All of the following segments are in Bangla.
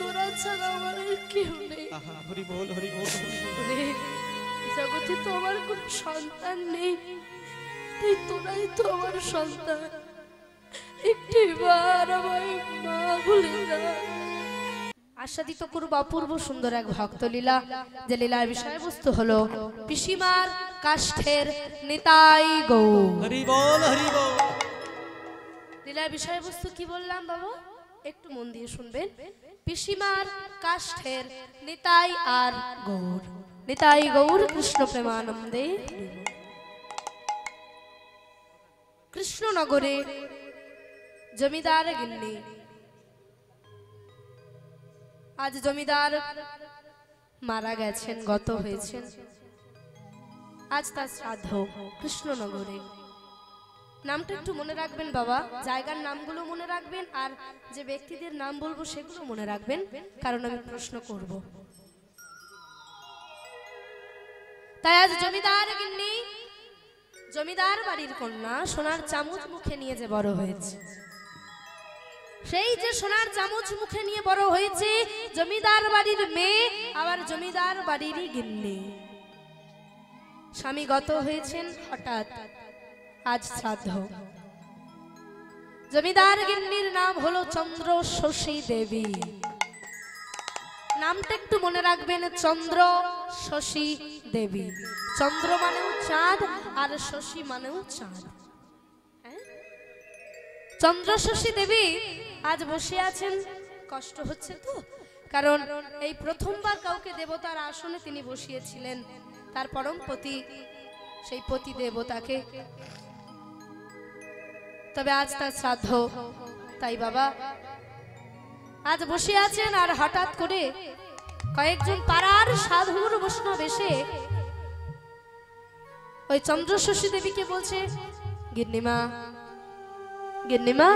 তোরা ছাড়া আমার আর কেউ নেই। হরি বল হরি বল। জগতে তো আমার কোনো সন্তান নেই, তাই তোরাই তো আমার সন্তান। একটিবার আমায় মা বলে না। আস্বাদিত করব অপূর্ব সুন্দর এক ভক্ত লীলা, যে লীলার বিষয়বস্তু হলো পিসিমার কাষ্ঠের নিতাই গৌর। হরি বল হরি বল। লীলার বিষয়বস্তু কি বললাম বাবা, একটু মন দিয়ে শুনবেন। পিসিমার কাষ্ঠের নিতাই আর গৌর। নিতাই গৌর কৃষ্ণ প্রেমানন্দে। কৃষ্ণনগরে জমিদার গিন্নি, আজ জমিদার মারা গেছেন, গত হয়েছেন। আজ তার শ্রাদ্ধ কৃষ্ণনগরে। নামটা একটু মনে রাখবেন বাবা, জায়গার নামগুলো মনে রাখবেন, আর যে ব্যক্তিদের নাম বলবো সেগুলো মনে রাখবেন, কারণ আমি প্রশ্ন করব। তাই আজ জমিদার গিন্নি, জমিদার বাড়ির কন্যা, সোনার চামচ মুখে নিয়ে যে বড় হয়েছে, সেই যে সোনার চামচ মুখে নিয়ে বড় হয়েছে, জমিদার বাড়ির মেয়ে, আবার জমিদার বাড়িরই গিন্নি। স্বামী গত হয়েছেন হঠাৎ, আজ শ্রাদ্ধ। জমিদার গিন্নির নাম হলো চন্দ্র শশী দেবী। নামটা একটু মনে রাখবেন, চন্দ্র শশী দেবী। চন্দ্র মানেও চাঁদ, আর শশী মানেও চাঁদ। চন্দ্র শশী দেবী আজ বসে আছেন, কষ্ট হচ্ছে তো, কারণ এই প্রথমবার কাউকে দেবতার আসনে তিনি বসিয়েছিলেন, তার পরম পতি, সেই পতি দেবতাকে। তবে আজ তার শ্রাদ্ধ, তাই বাবা আজ বসে আছেন। আর হঠাৎ করে কয়েকজন পাড়ার সাধুর বৈষ্ণব এসে ওই চন্দ্র শশী দেবীকে বলছে, গিন্নিমা, গিন্নিমা।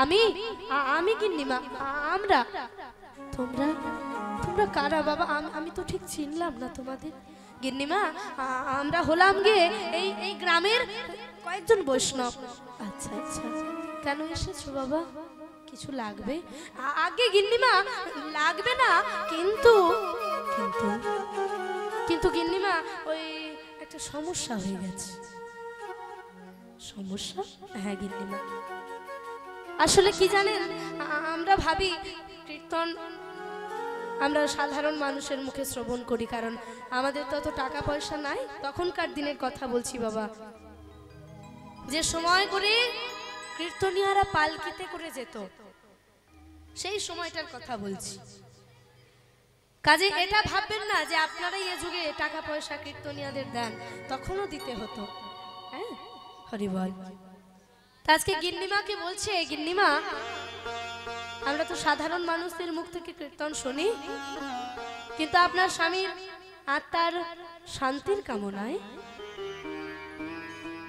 আমি আমি গিন্নিমা, আমরা। তোমরা তোমরা কারা বাবা? আমি তো ঠিক চিনলাম না তোমাদের। গিন্নিমা, আমরা হলাম গিয়ে এই গ্রামের কয়েকজন বৈষ্ণব। আচ্ছা আচ্ছা, কেন এসেছো বাবা? কিছু লাগবে? আগে গিন্নিমা, লাগবে না, কিন্তু কিন্তু কিন্তু গিন্নিমা, ওই একটা সমস্যা হয়ে গেছে। সমস্যা? হ্যাঁ গিন্নিমা, আসলে কি জানেন, আমরা ভাবি কীর্তন আমরা সাধারণ মানুষের মুখে শ্রবণ করি, কারণ আমাদের তো অত টাকা পয়সা নাই। তখনকার দিনের কথা বলছি বাবা, যে সময় করে কীর্তনিয়ারা পালকিতে করে যেত, সেই সময়টার কথা বলছি। কাজে এটা ভাববেন না যে আপনারাই এ যুগে টাকা পয়সা কীর্তনিয়াদের দেন, তখনও দিতে হতো। হ্যাঁ, হরি বল। আজকে গিন্নিমাকে বলছে, গিন্নিমা, আমরা তো সাধারণ মানুষদের মুখ থেকে কীর্তন শুনি, কিন্তু আপনার স্বামীর আত্মার শান্তির কামনায়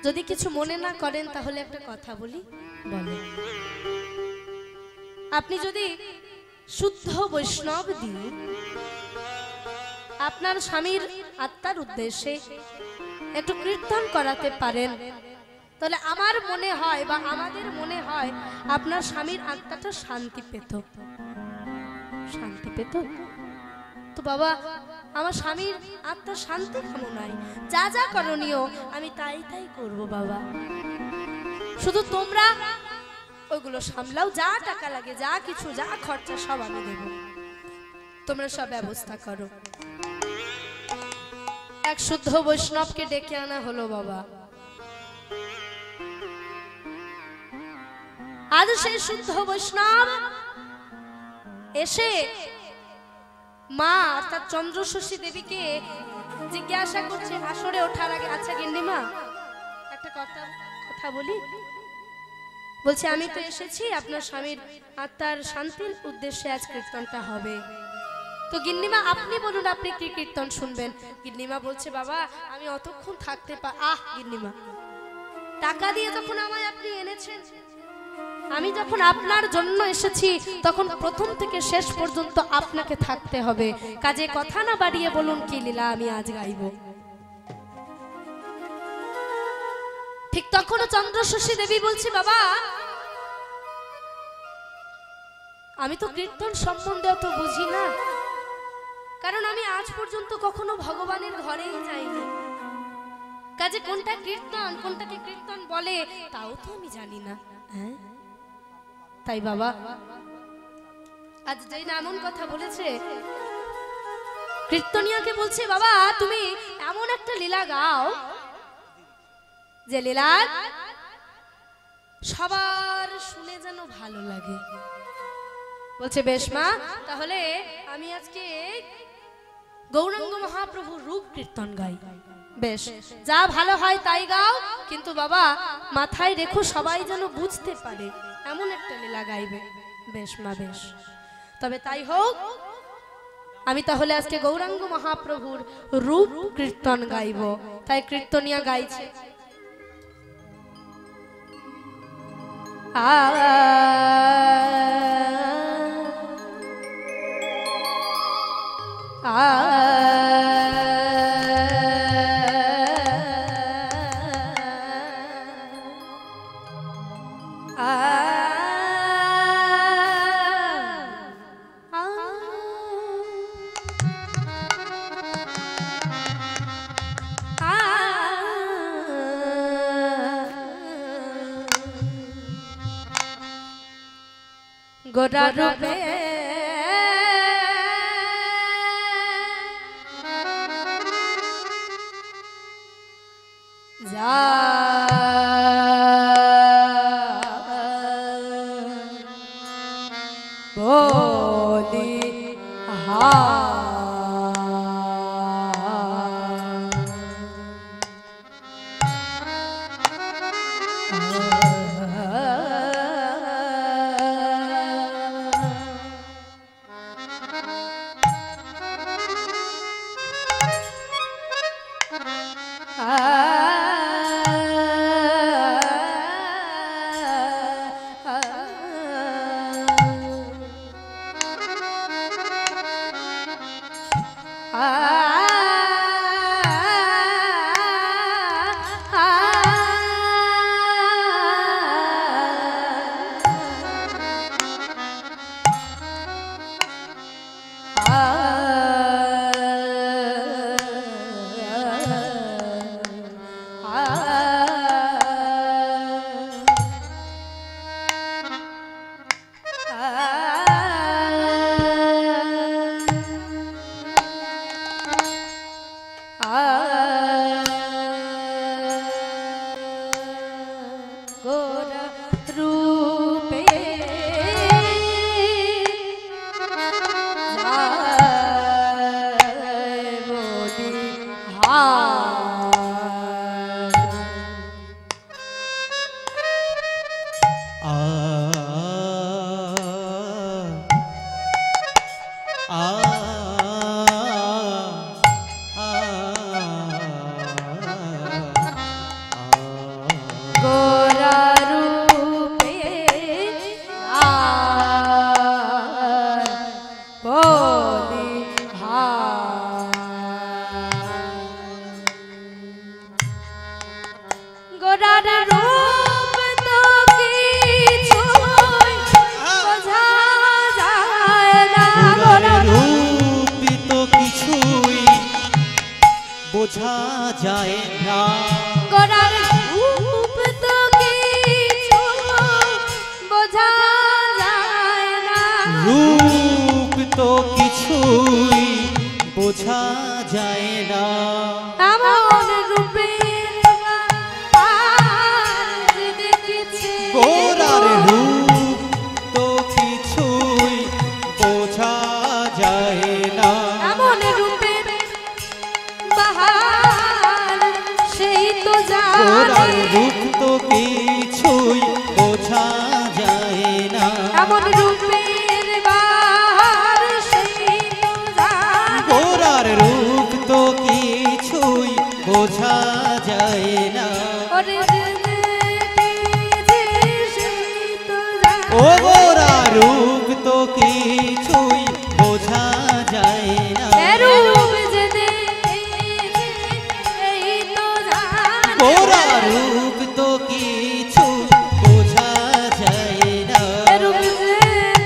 যদি কিছু মনে না করেন, তাহলে একটা কথা বলি। বলেন। আপনি যদি শুদ্ধ বৈষ্ণব দিয়ে আপনার স্বামীর আত্মার উদ্দেশ্যে একটু কীর্তন করাতে পারেন, তাহলে আমার মনে হয় বা আমাদের মনে হয় আপনার স্বামীর আত্মাটা শান্তি পেত। শান্তি পেত তো বাবা, আমার স্বামীর আত্মার শান্তি কামনায় যা যা করণীয় আমি তাই তাই করব বাবা। শুধু তোমরা ওইগুলো সামলাও, যা টাকা লাগে, যা কিছু, যা খরচা সব আমি দেব, তোমরা সব ব্যবস্থা করো। এক শুদ্ধ বৈষ্ণবকে ডেকে আনা হলো বাবা। আজ সেই শুদ্ধ বৈষ্ণব এসে মা অর্থাৎ চন্দ্র শশী দেবীকে জিজ্ঞাসা করছে আসরে ওঠার আগে, আচ্ছা গিন্নিমা, একটা কথা বলি। বলছে, আমি তো এসেছি আপনার স্বামীর আত্মার শান্তির উদ্দেশ্যে, আজ কীর্তনটা হবে, তো গিন্নিমা আপনি বলুন আপনি কি কীর্তন শুনবেন। গিন্নিমা বলছে, বাবা আমি অতক্ষণ থাকতে গিন্নিমা, টাকা দিয়ে যখন আমায় আপনি এনেছেন, আমি যখন আপনার জন্য এসেছি, তখন প্রথম থেকে শেষ পর্যন্ত আপনাকে থাকতে হবে। কাজে কথা না বাড়িয়ে বলুন কি লীলা আমি আজ গাইব। ঠিক তখন চন্দ্র শশী দেবী বলছে, বাবা আমি তো কীর্তন সম্বন্ধে অত বুঝি না, কারণ আমি আজ পর্যন্ত কখনো ভগবানের ঘরেই যাইনি। কাজে কোনটা কীর্তন, কোনটাকে কীর্তন বলে তাও তো আমি জানি না। হ্যাঁ, তাই বাবা আজ যেই না এমন কথা বলেছে, কীর্তনিয়াকে বলছে, বাবা তুমি এমন একটা লীলা গাও যে লীলা সবার শুনে যেন ভালো লাগে। বলছে বেশ মা, তাহলে আমি আজকে গৌরাঙ্গ মহাপ্রভুর রূপ কীর্তন গাই। বেশ, যা ভালো হয় তাই গাও, কিন্তু বাবা মাথায় রেখো সবাই যেন বুঝতে পারে এমন একটা লীলা গাইবে। বেশ মা বেশ, তবে তাই হোক। আমি তাহলে আজকে গৌরাঙ্গ মহাপ্রভুর রূপ কীর্তন গাইব। তাই কীর্তনিয়া গাইছে, গোরা রূপে যা বলি হা বোঝা যায় না, গোরার রূপ তো কিছু বোঝা যায় না, রূপ তো কিছুই বোঝা যায় না। এমন রূপের পার দেখেছি, গোরার রূপ তো কিছুই বোঝা যায় না, এমন রূপের বাহার সেই তো গোরার জানে, রূপ তো কিছুই বোঝা যায় না, এমন রূপের বাহার সেই তো জানে, গোরার রূপ তো কিছুই বোঝা যায় না। ওরে দেখেছি সেই তো জানে, ও গোরার রূপ তো কিছুই বোঝা যায় না, রূপ যে দেখেছি সেই তো জানে, গোরার রূপ তো কিছু বোঝা যায় না, রূপ যে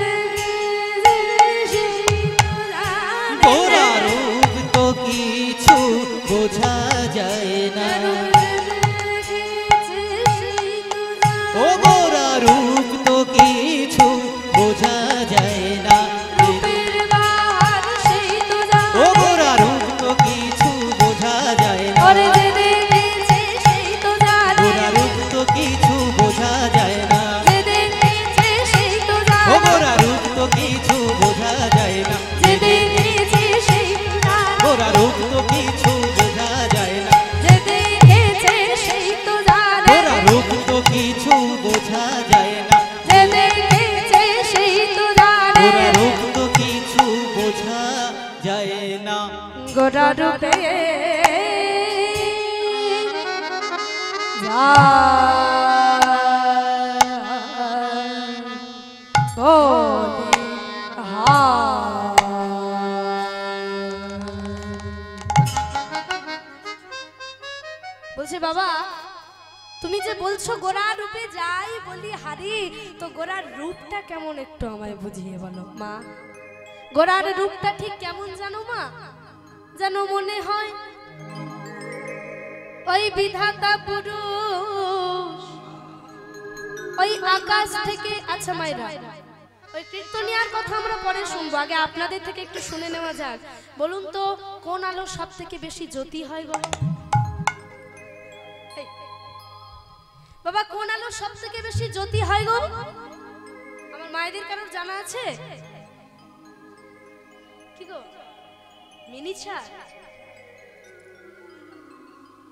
দেখেছি গোরা রূপে বলছে বাবা তুমি যে বলছো গোরা রূপে যাই বলি হারি, তো গোরার রূপটা কেমন একটু আমায় বুঝিয়ে বলো মা। গোরার রূপটা ঠিক কেমন জানো মা? যেন মনে হয় ওই বিধাতা পুরুষ ওই আকাশ থেকে। আচ্ছা মায়েরা, ওই কীর্তনিয়ার কথা আমরা পরে শুনবো, আগে আপনাদের থেকে একটু শুনে নেওয়া যাক। বলুন তো কোন আলো সব থেকে বেশি জ্যোতি হয় গো বাবা? কোন আলো সব থেকে বেশি জ্যোতি হয় গো? আমার মায়েদের কারোর জানা আছে কি গো? মিনিচার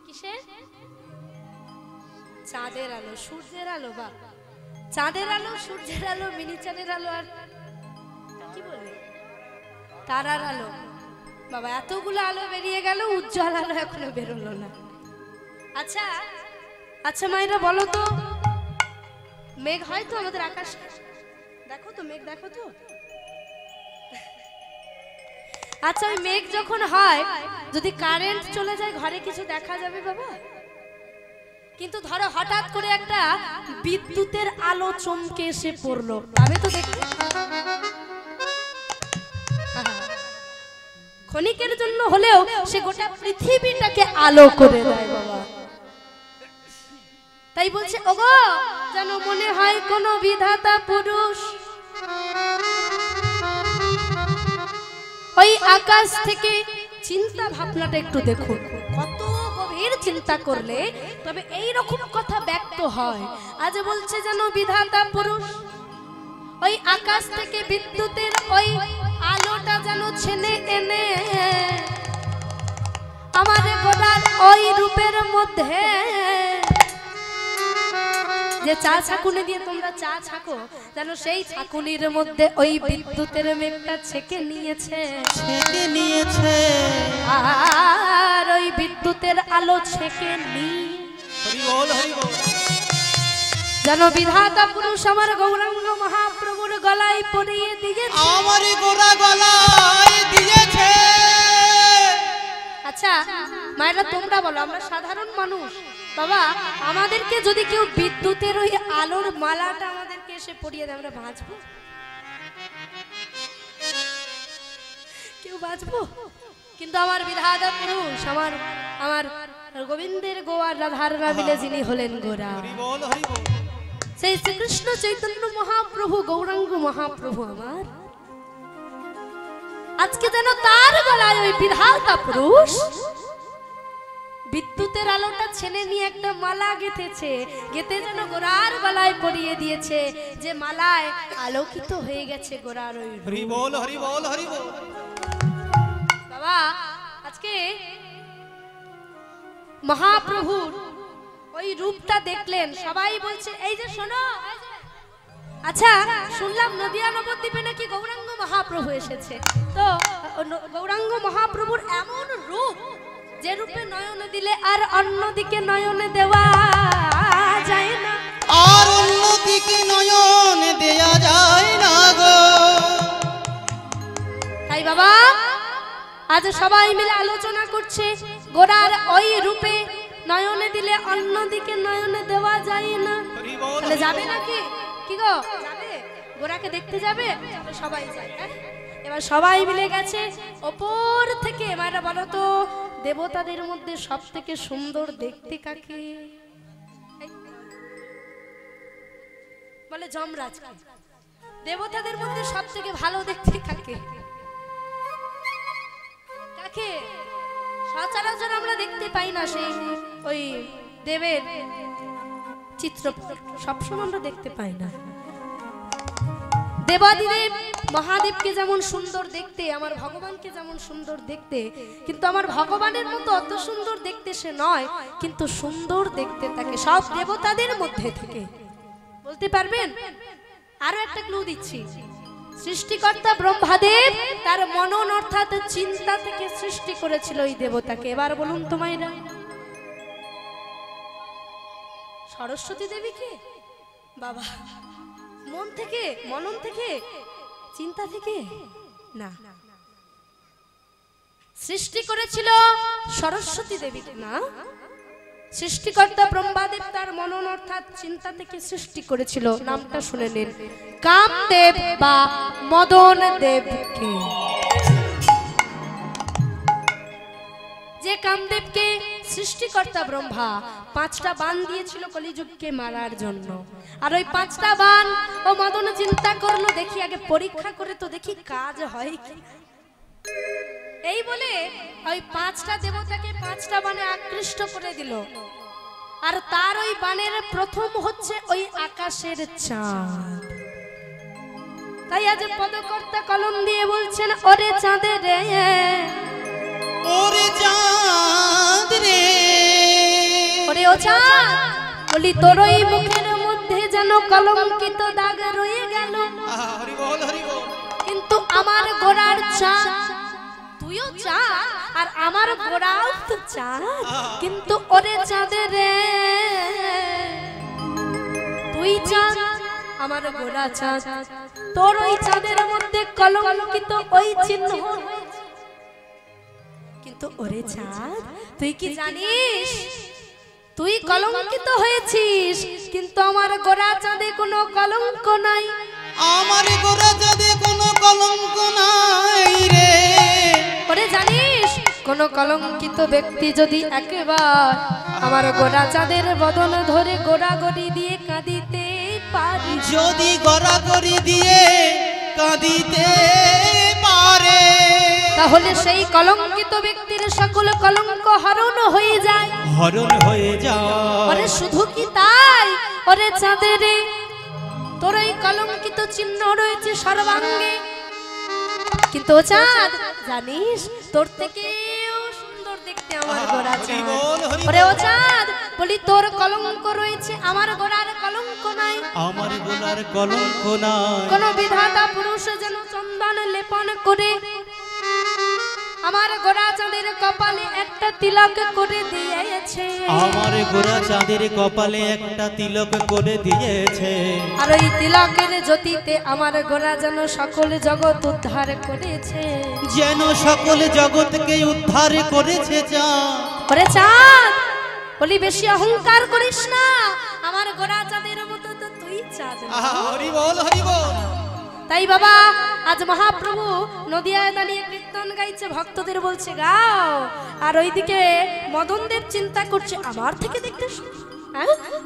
কিসের? চাঁদের আলো, সূর্যের আলো। বা চাঁদের আলো, সূর্যের আলো, মিনিচারের আলো, আর কি বলে তারার আলো। বাবা এতগুলো আলো বেরিয়ে গেল, উজ্জ্বল আলো এখনো বেরোলো না। আচ্ছা আচ্ছা মায়েরা বলো তো, মেঘ হয় তো আমাদের আকাশে? দেখো তো মেঘ, দেখো তো। আচ্ছা ওই মেঘ যখন হয়, যদি কারেন্ট চলে যায় ঘরে কিছু দেখা যাবে বাবা? কিন্তু ধরো হঠাৎ করে একটা বিদ্যুতের আলো চমকে এসে পড়লো, আমি তো দেখি ক্ষণিকের জন্য হলেও সে গোটা পৃথিবীটাকে আলো করে দেয় বাবা। তাই বলছে ওগো যেন মনে হয় কোন বিধাতা পুরুষ ওই আকাশ থেকে। চিন্তা ভাবনাটা একটু দেখুন, কত গভীর চিন্তা করলে তবে এই রকম কথা ব্যক্ত হয়। আজ বলছে যেন বিধাতা পুরুষ ওই আকাশ থেকে বিদ্যুতের ওই আলোটা যেন ছেনে এনে আমার গোরার ওই রূপের মধ্যে। যে চা ছাকুনি দিয়ে তোমরা চা ছাকো, যেন সেই ছাকুনির মধ্যে ওই বিদ্যুতের মেঘটা ছেকে নিয়েছে, আর ওই বিদ্যুতের আলো ছেকে যেন বিধাতা পুরুষ আমার গৌরাঙ্গ মহাপ্রভুর গলায় পরিয়ে দিয়েছে, আমার গোরা গলায় দিয়েছে। আচ্ছা মায়েরা তোমরা বলো, আমরা সাধারণ মানুষ বাবা, আমাদেরকে যদি কেউ বিদ্যুতের ওই আলোর মালাটা আমাদেরকে এসে পরিয়ে দেয়, আমরা বাঁচবো? কেউ বাঁচবো? কিন্তু আমার বিধাতা পুরুষ আমার আমার গোবিন্দের গোয়ার রাধার মিলে যিনি হলেন গোরা, সেই শ্রীকৃষ্ণ চৈতন্য মহাপ্রভু গৌরাঙ্গ মহাপ্রভু আমার, আজকে যেন তার গলায় ওই বিধাতা পুরুষ বিদ্যুতের আলোটা ছেনে নিয়ে একটা মালা গেঁথেছে, গেঁথে যেন গোরার গলায় পরিয়ে দিয়েছে, যে মালায় আলোকিত হয়ে গেছে গোরার ওই রূপ। হরি বল, হরি বল, হরি বল। বাবা আজকে মহাপ্রভুর ওই রূপটা দেখলেন, সবাই বলছে এই যে শোনো। আচ্ছা শুনলাম নদিয়া নবদ্বীপে নাকি গৌরাঙ্গ মহাপ্রভু এসেছে, তো গৌরাঙ্গ মহাপ্রভুর এমন রূপ যে রূপে নয়নে দিলে আর অন্যদিকে নয়নে দেওয়া যায় না, আর অন্যদিকে নয়নে দেয়া যায় না গো। তাই বাবা আজ সবাই মিলে আলোচনা করছে গোরার ওই রূপে নয়নে দিলে অন্যদিকে নয়নে দেওয়া যায় না। তাহলে যাবে নাকি? কি গো যাবে? গোরাকে দেখতে যাবে? সবাই যায়। এবার সবাই মিলে গেছে ওপর থেকে। এবার বলো তো দেবতাদের মধ্যে সব থেকে সুন্দর দেখতে কাকে? বলে যমরাজ। দেবতাদের মধ্যে সব থেকে ভালো দেখতে কাকে? কাকে? সচরাচর আমরা দেখতে পাই না সেই ওই দেবের চিত্র, সবসময় আমরা দেখতে পাই না। দেবাদিদেব মহাদেবকে যেমন সুন্দর দেখতে, আমার ভগবানকে যেমন সুন্দর দেখতে, কিন্তু আমার ভগবানের মতো অত সুন্দর দেখতে সে নয়, কিন্তু সুন্দর দেখতে তাকে সব দেবতাদের মধ্যে থেকে। বলতে পারবেন? আরো একটা ক্লু দিচ্ছি, সৃষ্টিকর্তা ব্রহ্মাদেব তার মনন অর্থাৎ চিন্তা থেকে সৃষ্টি করেছিল এই দেবতাকে। এবার বলুন তোমায় না, সরস্বতী দেবীকে বাবা মন থেকে, মনন থেকে, চিন্তা থেকে না, সৃষ্টি করেছিল সরস্বতী দেবীকে না, সৃষ্টিকর্তা ব্রহ্মাদেব তার মনন অর্থাৎ চিন্তা থেকে সৃষ্টি করেছিল। নামটা শুনে নিন, কামদেব বা মদন দেবকে। যে কামদেবকে সৃষ্টিকর্তা ব্রহ্মা 5টা বাণ দিয়েছিল কলিযুগকে মারার জন্য, আর ওই 5টা বাণ ও মদন চিন্তা করলো, দেখি আগে পরীক্ষা করে তো দেখি কাজ হয় কি। এই বলে ওই 5টা দেবতাকে 5টা বাণে আকৃষ্ট করে দিল, আর তার ওই বাণের প্রথম হচ্ছে ওই আকাশের চাঁদ। তাই আজ পদকর্তা কলম দিয়ে বলছেন, ওরে চাঁদে রে, ওরে চাঁদ রে, ওরে ও চাঁদ, বলি তোর ওই মুখের মধ্যে যেন কলঙ্কিত দাগ রয়ে গেল। হরি বল হরি বল। কিন্তু আমার গোড়ার চাঁদ, তুইও চাঁদ আর আমার গোড়াও তো চাঁদ, কিন্তু ওরে চাঁদে রে, তুই চাঁদ আমার গোড়া চাঁদ, তোর ওই চাঁদের মধ্যে কলঙ্কিত ওই চিহ্ন। কিন্তু ওরে চাঁদ, তুই কি জানিস তুই কলঙ্কিত হয়েছিস, কিন্তু আমার গোড়া চাঁদে কোনো কলঙ্ক নাই। আমার গোড়া চাঁদে কোনো কলঙ্ক নাই রে। ওরে জানিস, কোন কলঙ্কিত ব্যক্তি যদি একবার আমার গোড়া চাঁদের বদন ধরে গোড়াগড়ি দিয়ে কাঁদিতে পারে, যদি গড়াগড়ি দিয়ে কাঁদিতে পারে, তাহলে সেই কলঙ্কিত ব্যক্তির সকল কলঙ্ক হরণ হয়ে যায়, হরণ হয়ে যায়। ওরে শুধু কি তাই, ওরে চাঁদের রে, তোর এই কলঙ্কিত চিহ্ন রয়েছে সর্বাঙ্গে, কিন্তু ও চাঁদ জানিস তোর থেকেও সুন্দর দেখতে আমার গোড়া চাঁদ। ওরে ও চাঁদ, বলি তোর কলঙ্ক রয়েছে, আমার গোড়ার কলঙ্ক নাই। আমার গোড়ার কলঙ্ক নাই। কোন বিধাতা পুরুষ যেন চন্দন লেপন করে আমার গোড়া চাঁদের কপালে একটা তিলক করে দিয়েছে, আমার গোড়া চাঁদের কপালে একটা তিলক করে দিয়েছে, আর ওই তিলকের জ্যোতিতে আমার গোড়া যেন সকল জগৎ উদ্ধার করেছে, যেন সকল জগৎকে উদ্ধার করেছে চাঁদ। ওরে চাঁদ, বলি বেশি অহংকার করিস না, আমার গোড়া চাঁদের মতো তো তুই চাঁদ না। হরি বল হরি বল। তাই বাবা আজ মহাপ্রভু নদিয়ায় দাঁড়িয়ে কীর্তন গাইছে, ভক্তদের বলছে গাও, আর ওইদিকে মদনদেব চিন্তা করছে আমার থেকে দেখতে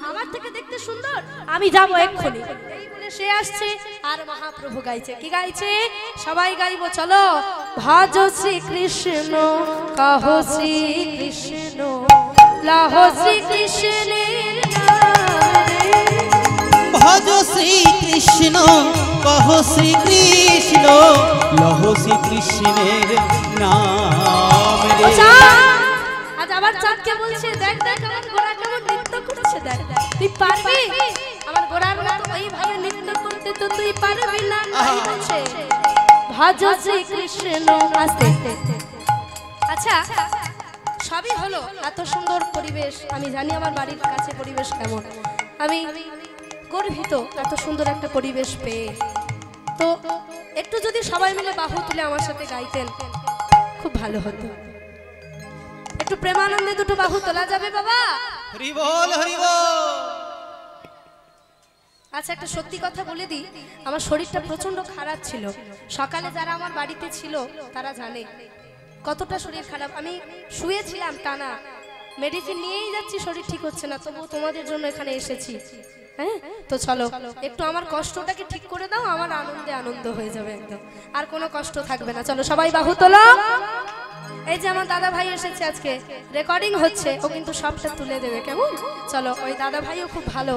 আমার থেকে দেখতে সুন্দর, আমি যাবো এক্ষুনি। এই বলে সে আসছে, আর মহাপ্রভু গাইছে, কি গাইছে সবাই গাইবো, চলো। ভজ শ্রী কৃষ্ণ কহ শ্রী কৃষ্ণ, লহ শ্রী কৃষ্ণের ভজ শ্রী কৃষ্ণ কহ শ্রী কৃষ্ণ, লহ শ্রী কৃষ্ণের নাম রে। আজ আবার চাঁদকে বলছে, দেখ দেখ আমার গোড়া কেমন নৃত্য করছে, দেখ তুই পারবি আমার গোড়ার মতো এইভাবে নৃত্য করতে, তো তুই পারবি না। বলছে ভজ শ্রী কৃষ্ণ। আস্তে আচ্ছা সবই হলো, এত সুন্দর পরিবেশ, আমি জানি আমার বাড়ির কাছে পরিবেশ কেমন, আমি গর্বিত এত সুন্দর একটা পরিবেশ পেয়ে। তো একটু যদি সবাই মিলে বাহু তুলে আমার সাথে গাইতেন খুব ভালো হতো। একটু প্রেমানন্দে দুটো বাহু তোলা যাবে বাবা? হরি বল হরি বল। আচ্ছা একটা সত্যি কথা বলে দিই, আমার শরীরটা প্রচন্ড খারাপ ছিল। সকালে যারা আমার বাড়িতে ছিল তারা জানে কতটা শরীর খারাপ। আমি শুয়েছিলাম টানা, মেডিসিন নিয়েই যাচ্ছি, শরীর ঠিক হচ্ছে না, তবুও তোমাদের জন্য এখানে এসেছি। হ্যাঁ তো চলো একটু আমার কষ্টটাকে ঠিক করে দাও, আমার আনন্দে আনন্দ হয়ে যাবে একদম, আর কোনো কষ্ট থাকবে না। চলো সবাই বাহু তোলো। এই যে আমার দাদা ভাই এসেছে, আজকে রেকর্ডিং হচ্ছে, ও কিন্তু সবটা তুলে দেবে, কেমন? চলো, ওই দাদা ভাইও খুব ভালো,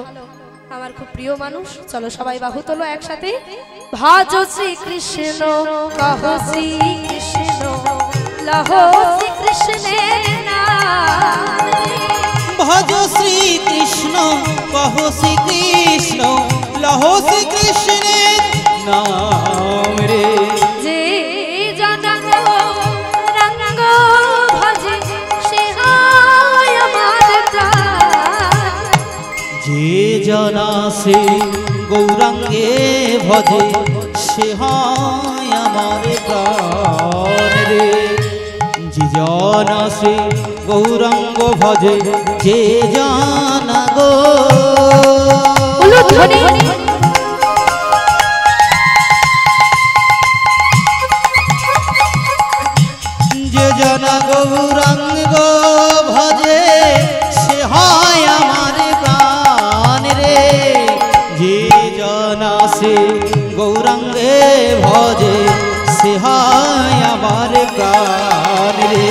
আমার খুব প্রিয় মানুষ। চলো সবাই বাহু তোলো একসাথে। ভজ শ্রী কৃষ্ণ কহ শ্রী কৃষ্ণ, লহ শ্রী কৃষ্ণের নাম। ভজ শ্রী কৃষ্ণ কহ শ্রী কৃষ্ণ, লহ শ্রী কৃষ্ণের নাম সে গৌরাঙ্গে ভজে সে হয় আমার প্রাণ রে। যে জন সে গৌরাঙ্গ ভজে যে জন গো যে জন গৌরাঙ্গ ভজে সে হয় আমার প্রাণ রে। যে জন সে গৌরাঙ্গে ভজে সে হয় আমার প্রাণ রে।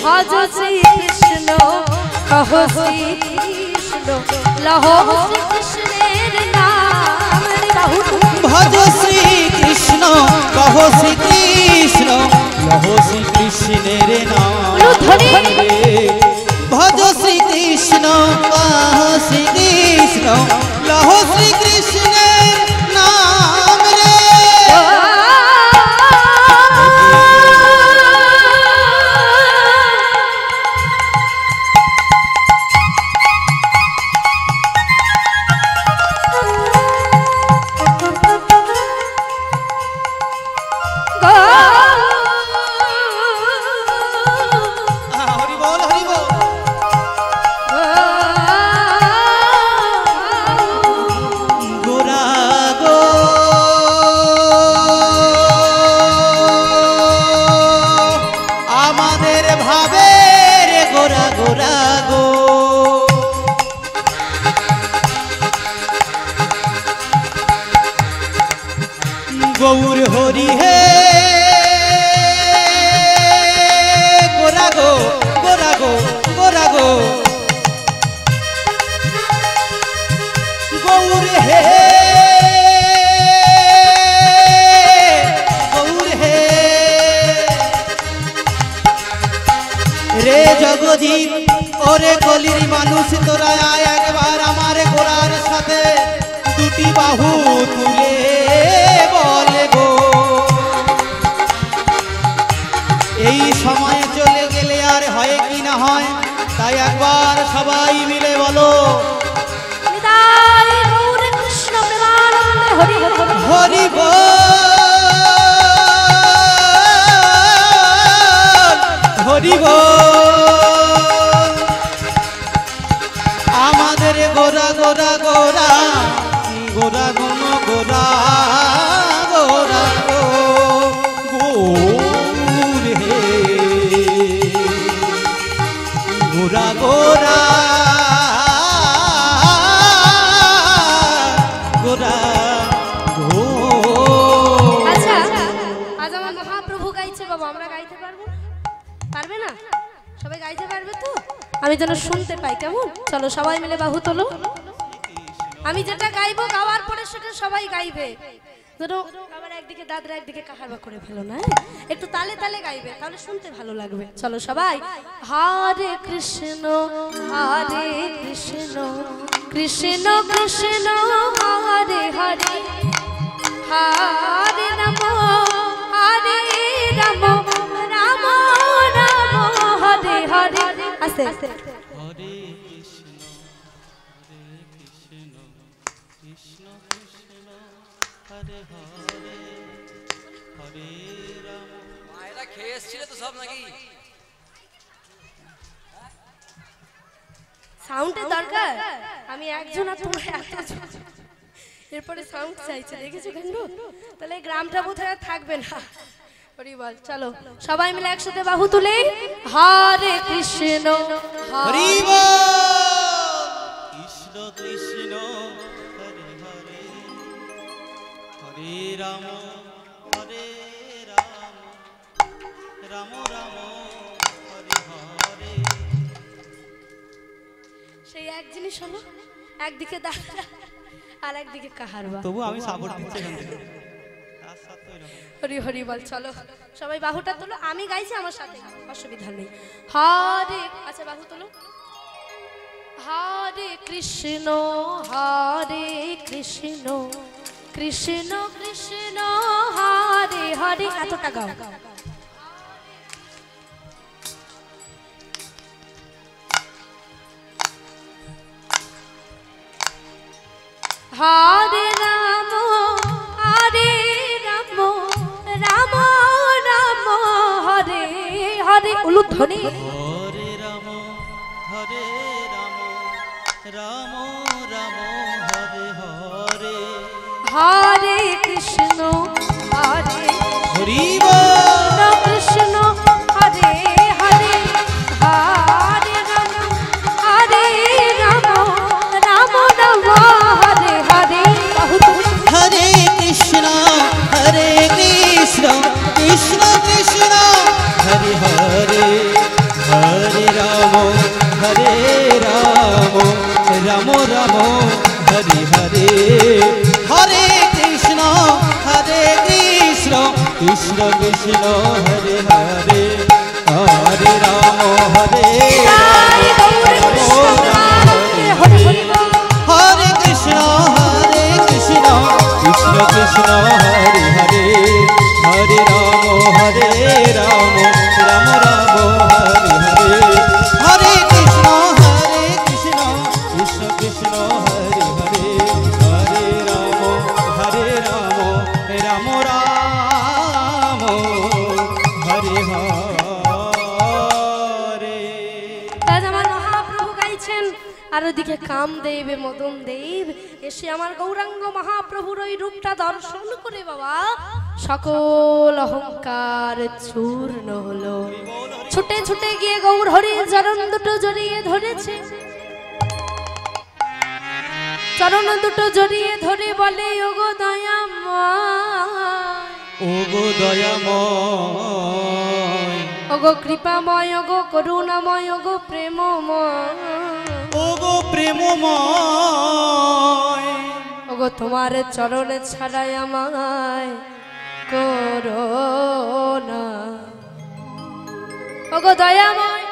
ভজ শ্রী কৃষ্ণ কহ শ্রী কৃষ্ণ লহ শ্রী কৃষ্ণের নাম রে বাহু। ভজ শ্রী কৃষ্ণ কহ শ্রী কৃষ্ণ লহ শ্রী কৃষ্ণের নাম রে। ভজ শ্রী কৃষ্ণ কহ শ্রী কৃষ্ণ লহ শ্রী কৃষ্ণের নাম রে। হরি বল হরি বল। গোরা গো আমাদের ভাবের গোরা গোরা গো। গৌর হরি হে গোরা গো গোরা গো গোরা গো। গৌর হে গৌর হে রে জগজিৎ ওরে কলির মানুষ তোরা আয় একবার আমার গোরার সাথে দুটি বাহু তুলে বলে গো। এই সময় চলে গেলে আর হয় কি না হয়, তাই একবার সবাই মিলে বলো নিতাই গৌর কৃষ্ণ প্রেমানন্দে হরি হরি বল হরি বল। আমাদের গোরা গোরা গোরা গোরা গণ গোরা গোরা গো গৌর হে গোরা গোরা গোরা গো। আচ্ছা আজ আমার মহাপ্রভু গাইছে বাবা, আমরা গাইতে পারবো? পারবে না? সবাই গাইতে পারবে তো? আমি যেন শুনতে পাই, কেমন? চলো সবাই মিলে বাহু তোলো। আমি যেটা গাইবো গাওয়ার পরে সেটা সবাই গাইবে। ধরো আবার একদিকে দাদরা একদিকে কাহারবা করে ফেলো না, একটু তালে তালে গাইবে, তাহলে শুনতে ভালো লাগবে। চলো সবাই হরে কৃষ্ণ কৃষ্ণ কৃষ্ণ হরে হরে হরে রাম রাম রাম হরে হরে। আস্তে হরে কৃষ্ণ কৃষ্ণ কৃষ্ণ হরে হরে হরে রাম। মায়েরা খেয়ে এসছিলে তো সব নাকি? সাউন্ডের দরকার, আমি একজন আর তোমরা এতজন, এরপরে সাউন্ড চাইছে, দেখেছো কেন? তাহলে এই গ্রামটা বোধহয় আর থাকবে না। হরি বল। চলো সবাই মিলে একসাথে বাহু তুলে হরে কৃষ্ণ হরি বল। কৃষ্ণ কৃষ্ণ হরে হরে হরে রাম রাম রাম হরে হরে। সেই এক জিনিস হলো, একদিকে দাদরা আর একদিকে কাহারবা। তবু আমি সাপোর্ট দিচ্ছি এখান থেকে। তার সাথে এরকম হরি হরি বল। চলো সবাই বাহুটা তোলো, আমি গাইছি আমার সাথে, অসুবিধা নেই। হরে, আচ্ছা বাহু তোলো। হরে কৃষ্ণ কৃষ্ণ কৃষ্ণ হরে হরে। এতটা গাও। হরে রাম হরে রাম রাম রাম হরে হরে উলুধ্বনি। হরে রাম রাম রাম হরে হরে। হরে কৃষ্ণ হরে হরি বল। কৃষ্ণ হরে হরে হরে রাম হরে রাম রাম রাম হরে হরে। হরে কৃষ্ণ কৃষ্ণ কৃষ্ণ হরে হরে। হরে রাম রাম রাম রাম হরে হরে। হরে কৃষ্ণ কৃষ্ণ কৃষ্ণ কৃষ্ণ হরে হরে। হরে রাম জয় গৌর কৃষ্ণ হরে হরি বল। হরে কৃষ্ণ কৃষ্ণ কৃষ্ণ কৃষ্ণ হরে হরে। হরে রাম রাম রাম হরে হরে। হরে কৃষ্ণ কৃষ্ণ কৃষ্ণ কৃষ্ণ হরে হরে। হরে রাম রাম রাম হরে হরে। আজ আমার মহাপ্রভু গাইছেন, আর ওদিকে কামদেব মদন দেব এসে আমার গৌরাঙ্গ মহাপ্রভুর ওই রূপটা দর্শন করে বাবা সকল অহংকার চূর্ণ হলো। ছুটে ছুটে গিয়ে গৌর হরির চরণ দুটো জড়িয়ে ধরেছে। চরণ দুটো জড়িয়ে ধরে বলে ওগো দয়াময়, ওগো দয়াময়, ওগো কৃপাময়, ওগো করুণাময়, ওগো প্রেমময়, ওগো প্রেমময়, ওগো তোমার চরণ ছাড়াই আমায় করোনা। ওগো দয়াময়,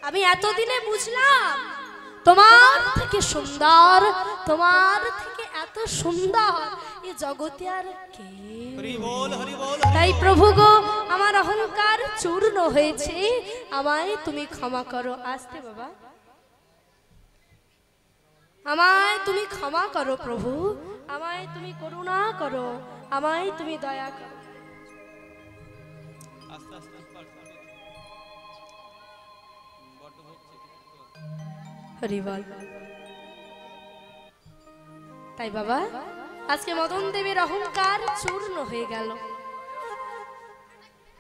আমি এতদিনে বুঝলাম তোমার থেকে সুন্দর, তোমার থেকে এত সুন্দর এই জগতে আর কে। হরি বল, হরি বল। তাই প্রভু গো, আমার অহংকার চূর্ণ হয়েছে, আমায় তুমি ক্ষমা করো। আসতে বাবা, আমায় তুমি ক্ষমা করো প্রভু, আমায় তুমি করুণা করো, আমায় তুমি দয়া করো। হরি বল। তাই বাবা, আজকে মদন দেবের অহংকার চূর্ণ হয়ে গেল।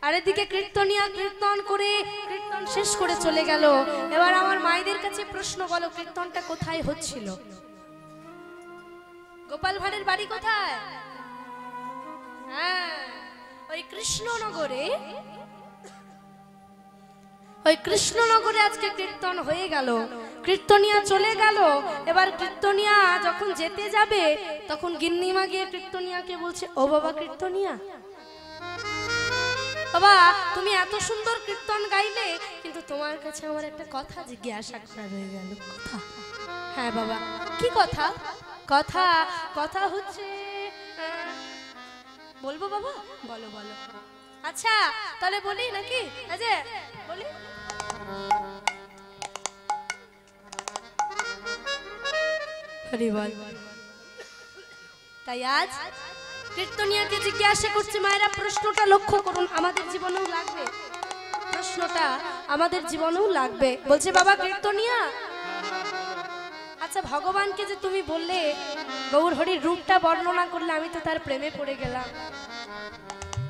আর এদিকে কীর্তনিয়া কীর্তন করে কীর্তন শেষ করে চলে গেল। এবার আমার মায়েদের কাছে প্রশ্ন, বলো কীর্তনটা কোথায় হচ্ছিল? গোপাল ভাঁড়ের বাড়ি কোথায়? হ্যাঁ, ওই কৃষ্ণনগরে, ওই কৃষ্ণনগরে আজকে কীর্তন হয়ে গেল। কীর্তনিয়া চলে গেল। এবার কীর্তনিয়া যখন যেতে যাবে, তখন গিন্নিমা গিয়ে কীর্তনিয়াকে বলছে, ও বাবা কীর্তনিয়া, বাবা তুমি এত সুন্দর কীর্তন গাইলে, কিন্তু তোমার কাছে আমার একটা কথা জিজ্ঞাসা করা রয়ে গেল। কথা? হ্যাঁ বাবা, কি কথা? কথা কথা হচ্ছে, বলবো বাবা? বলো বলো। আচ্ছা তাহলে বলি নাকি? আচ্ছা বলি। হরি বল। তাই আজ কীর্তনিয়াকে জিজ্ঞাসা করছে, মায়েরা প্রশ্নটা লক্ষ্য করুন, আমাদের জীবনেও লাগবে, প্রশ্নটা আমাদের জীবনেও লাগবে। বলছে, বাবা কীর্তনিয়া, আচ্ছা ভগবানকে যে তুমি বললে গৌর হরির রূপটা বর্ণনা করলে, আমি তো তার প্রেমে পড়ে গেলাম,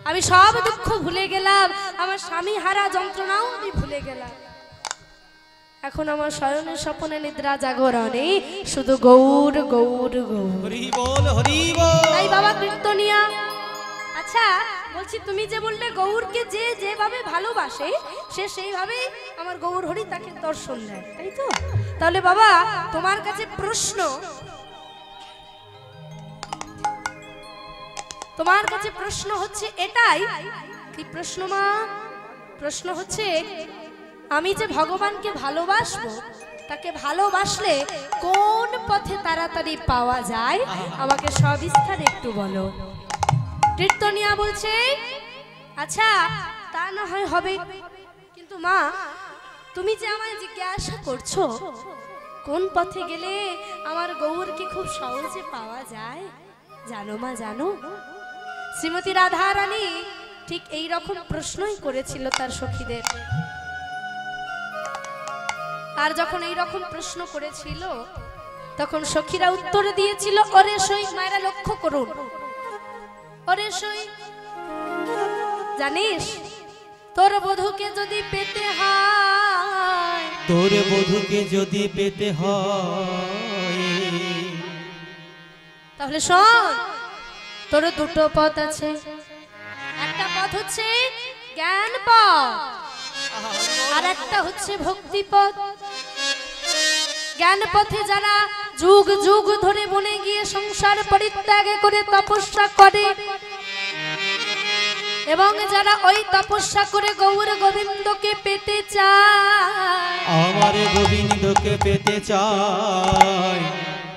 আমি সব দুঃখ ভুলে গেলাম, আমার স্বামী হারা যন্ত্রণাও আমি ভুলে গেলাম, এখন আমার শয়নে স্বপ্নে নিদ্রা জাগরণে শুধু গৌর গৌর গৌর। হরি বল, হরি বল। তাই বাবা কীর্তনিয়া, আচ্ছা বলছি, তুমি যে বললে গৌরকে যে যেভাবে ভালোবাসে, সে সেইভাবে আমার গৌর হরি তাকে দর্শন দেয়, তাই তো? তাহলে বাবা তোমার কাছে প্রশ্ন, তোমার কাছে প্রশ্ন হচ্ছে এটাই। কি প্রশ্ন মা? প্রশ্ন হচ্ছে, আমি যে ভগবানকে ভালোবাসবো, তাকে ভালোবাসলে কোন পথে তাড়াতাড়ি পাওয়া যায়, আমাকে সবিস্তারে একটু বলো। কীর্তনিয়া বলছে, আচ্ছা তা না হয় হবে, কিন্তু মা তুমি যে আমায় জিজ্ঞাসা করছো, কোন পথে গেলে আমার গৌরকে খুব সহজে পাওয়া যায় জানো মা জানো? শ্রীমতী রাধা রানী ঠিক এই রকম প্রশ্নই করেছিল তার সখীদের। আর যখন এই রকম প্রশ্ন করেছিল তখন সখীরা উত্তর দিয়েছিল, ওরে সই, মায়েরা লক্ষ্য করুন, ওরে সই জানিস তোর বধূকে যদি পেতে হয়, তোর বধূকে যদি পেতে হয়, তাহলে শোন, তোর দুটো পথ আছে। একটা পথ হচ্ছে জ্ঞান পথ, আর একটা হচ্ছে ভক্তি পথ। জ্ঞান পথে যারা যুগ যুগ ধরে বনে গিয়ে সংসার পরিত্যাগ করে তপস্যা করে, এবং যারা ওই তপস্যা করে গৌর গোবিন্দকে পেতে চায়, আমার গোবিন্দকে পেতে চায়,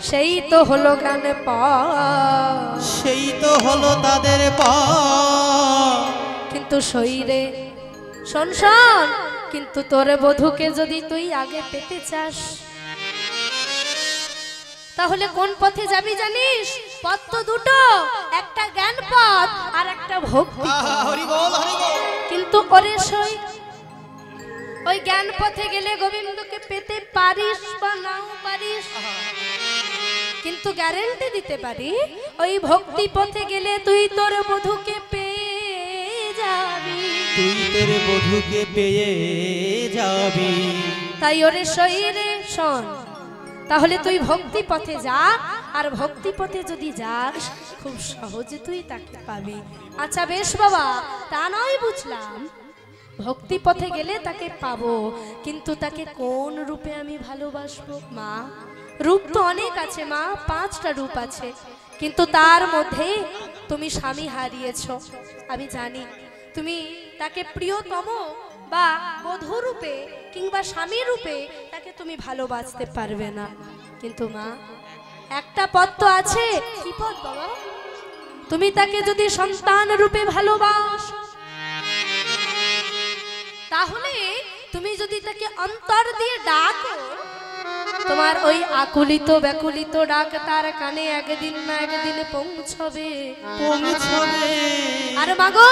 সেই তো হলো জ্ঞান পথ, সেই তো হলো তাদের পথ। কিন্তু শরীরে শোন শোন, কিন্তু তোর বধূকে যদি তুই আগে পেতে চাস তাহলে কোন পথে যাবি জানিস? পথ তো দুটো, একটা জ্ঞান পথ আর একটা ভক্তি পথ। হরি বল, হরি বল। কিন্তু ওরে সই, ওই জ্ঞান পথে গেলে গোবিন্দকে পেতে পারিস বা নাও পারিস, কিন্তু গ্যারেন্টি দিতে পারি ওই ভক্তি পথে গেলে তুই তোর বধূকে পেয়ে যাবি, তুই তোর বধূকে পেয়ে যাবি। তাই ওরে শরীরে শোন, তাহলে তুই ভক্তি পথে যা, আর ভক্তি পথে যদি যাস খুব সহজে তুই তাকে পাবি। আচ্ছা বেশ বাবা, তা নয় বুঝলাম, ভক্তি পথে গেলে তাকে পাবো, কিন্তু তাকে কোন রূপে আমি ভালোবাসবো? মা, রূপ তো অনেক আছে মা, 5টা রূপ আছে, কিন্তু তার মধ্যে তুমি স্বামী হারিয়েছো। আমি জানি তুমি তাকে প্রিয়তম বা বধূ রূপে কিংবা স্বামী রূপে তাকে তুমি ভালোবাসতে পারবে না, কিন্তু মা একটা পথ তো আছে। কি পথ বাবা? তুমি তাকে যদি সন্তান রূপে ভালোবাসো, তাহলে তুমি যদি তাকে অন্তর দিয়ে ডাকো, তোমার ওই আকুলিত ব্যাকুলিত ডাক তার কানে একদিন না একদিন পৌঁছবে, পৌঁছবে। আর মাগো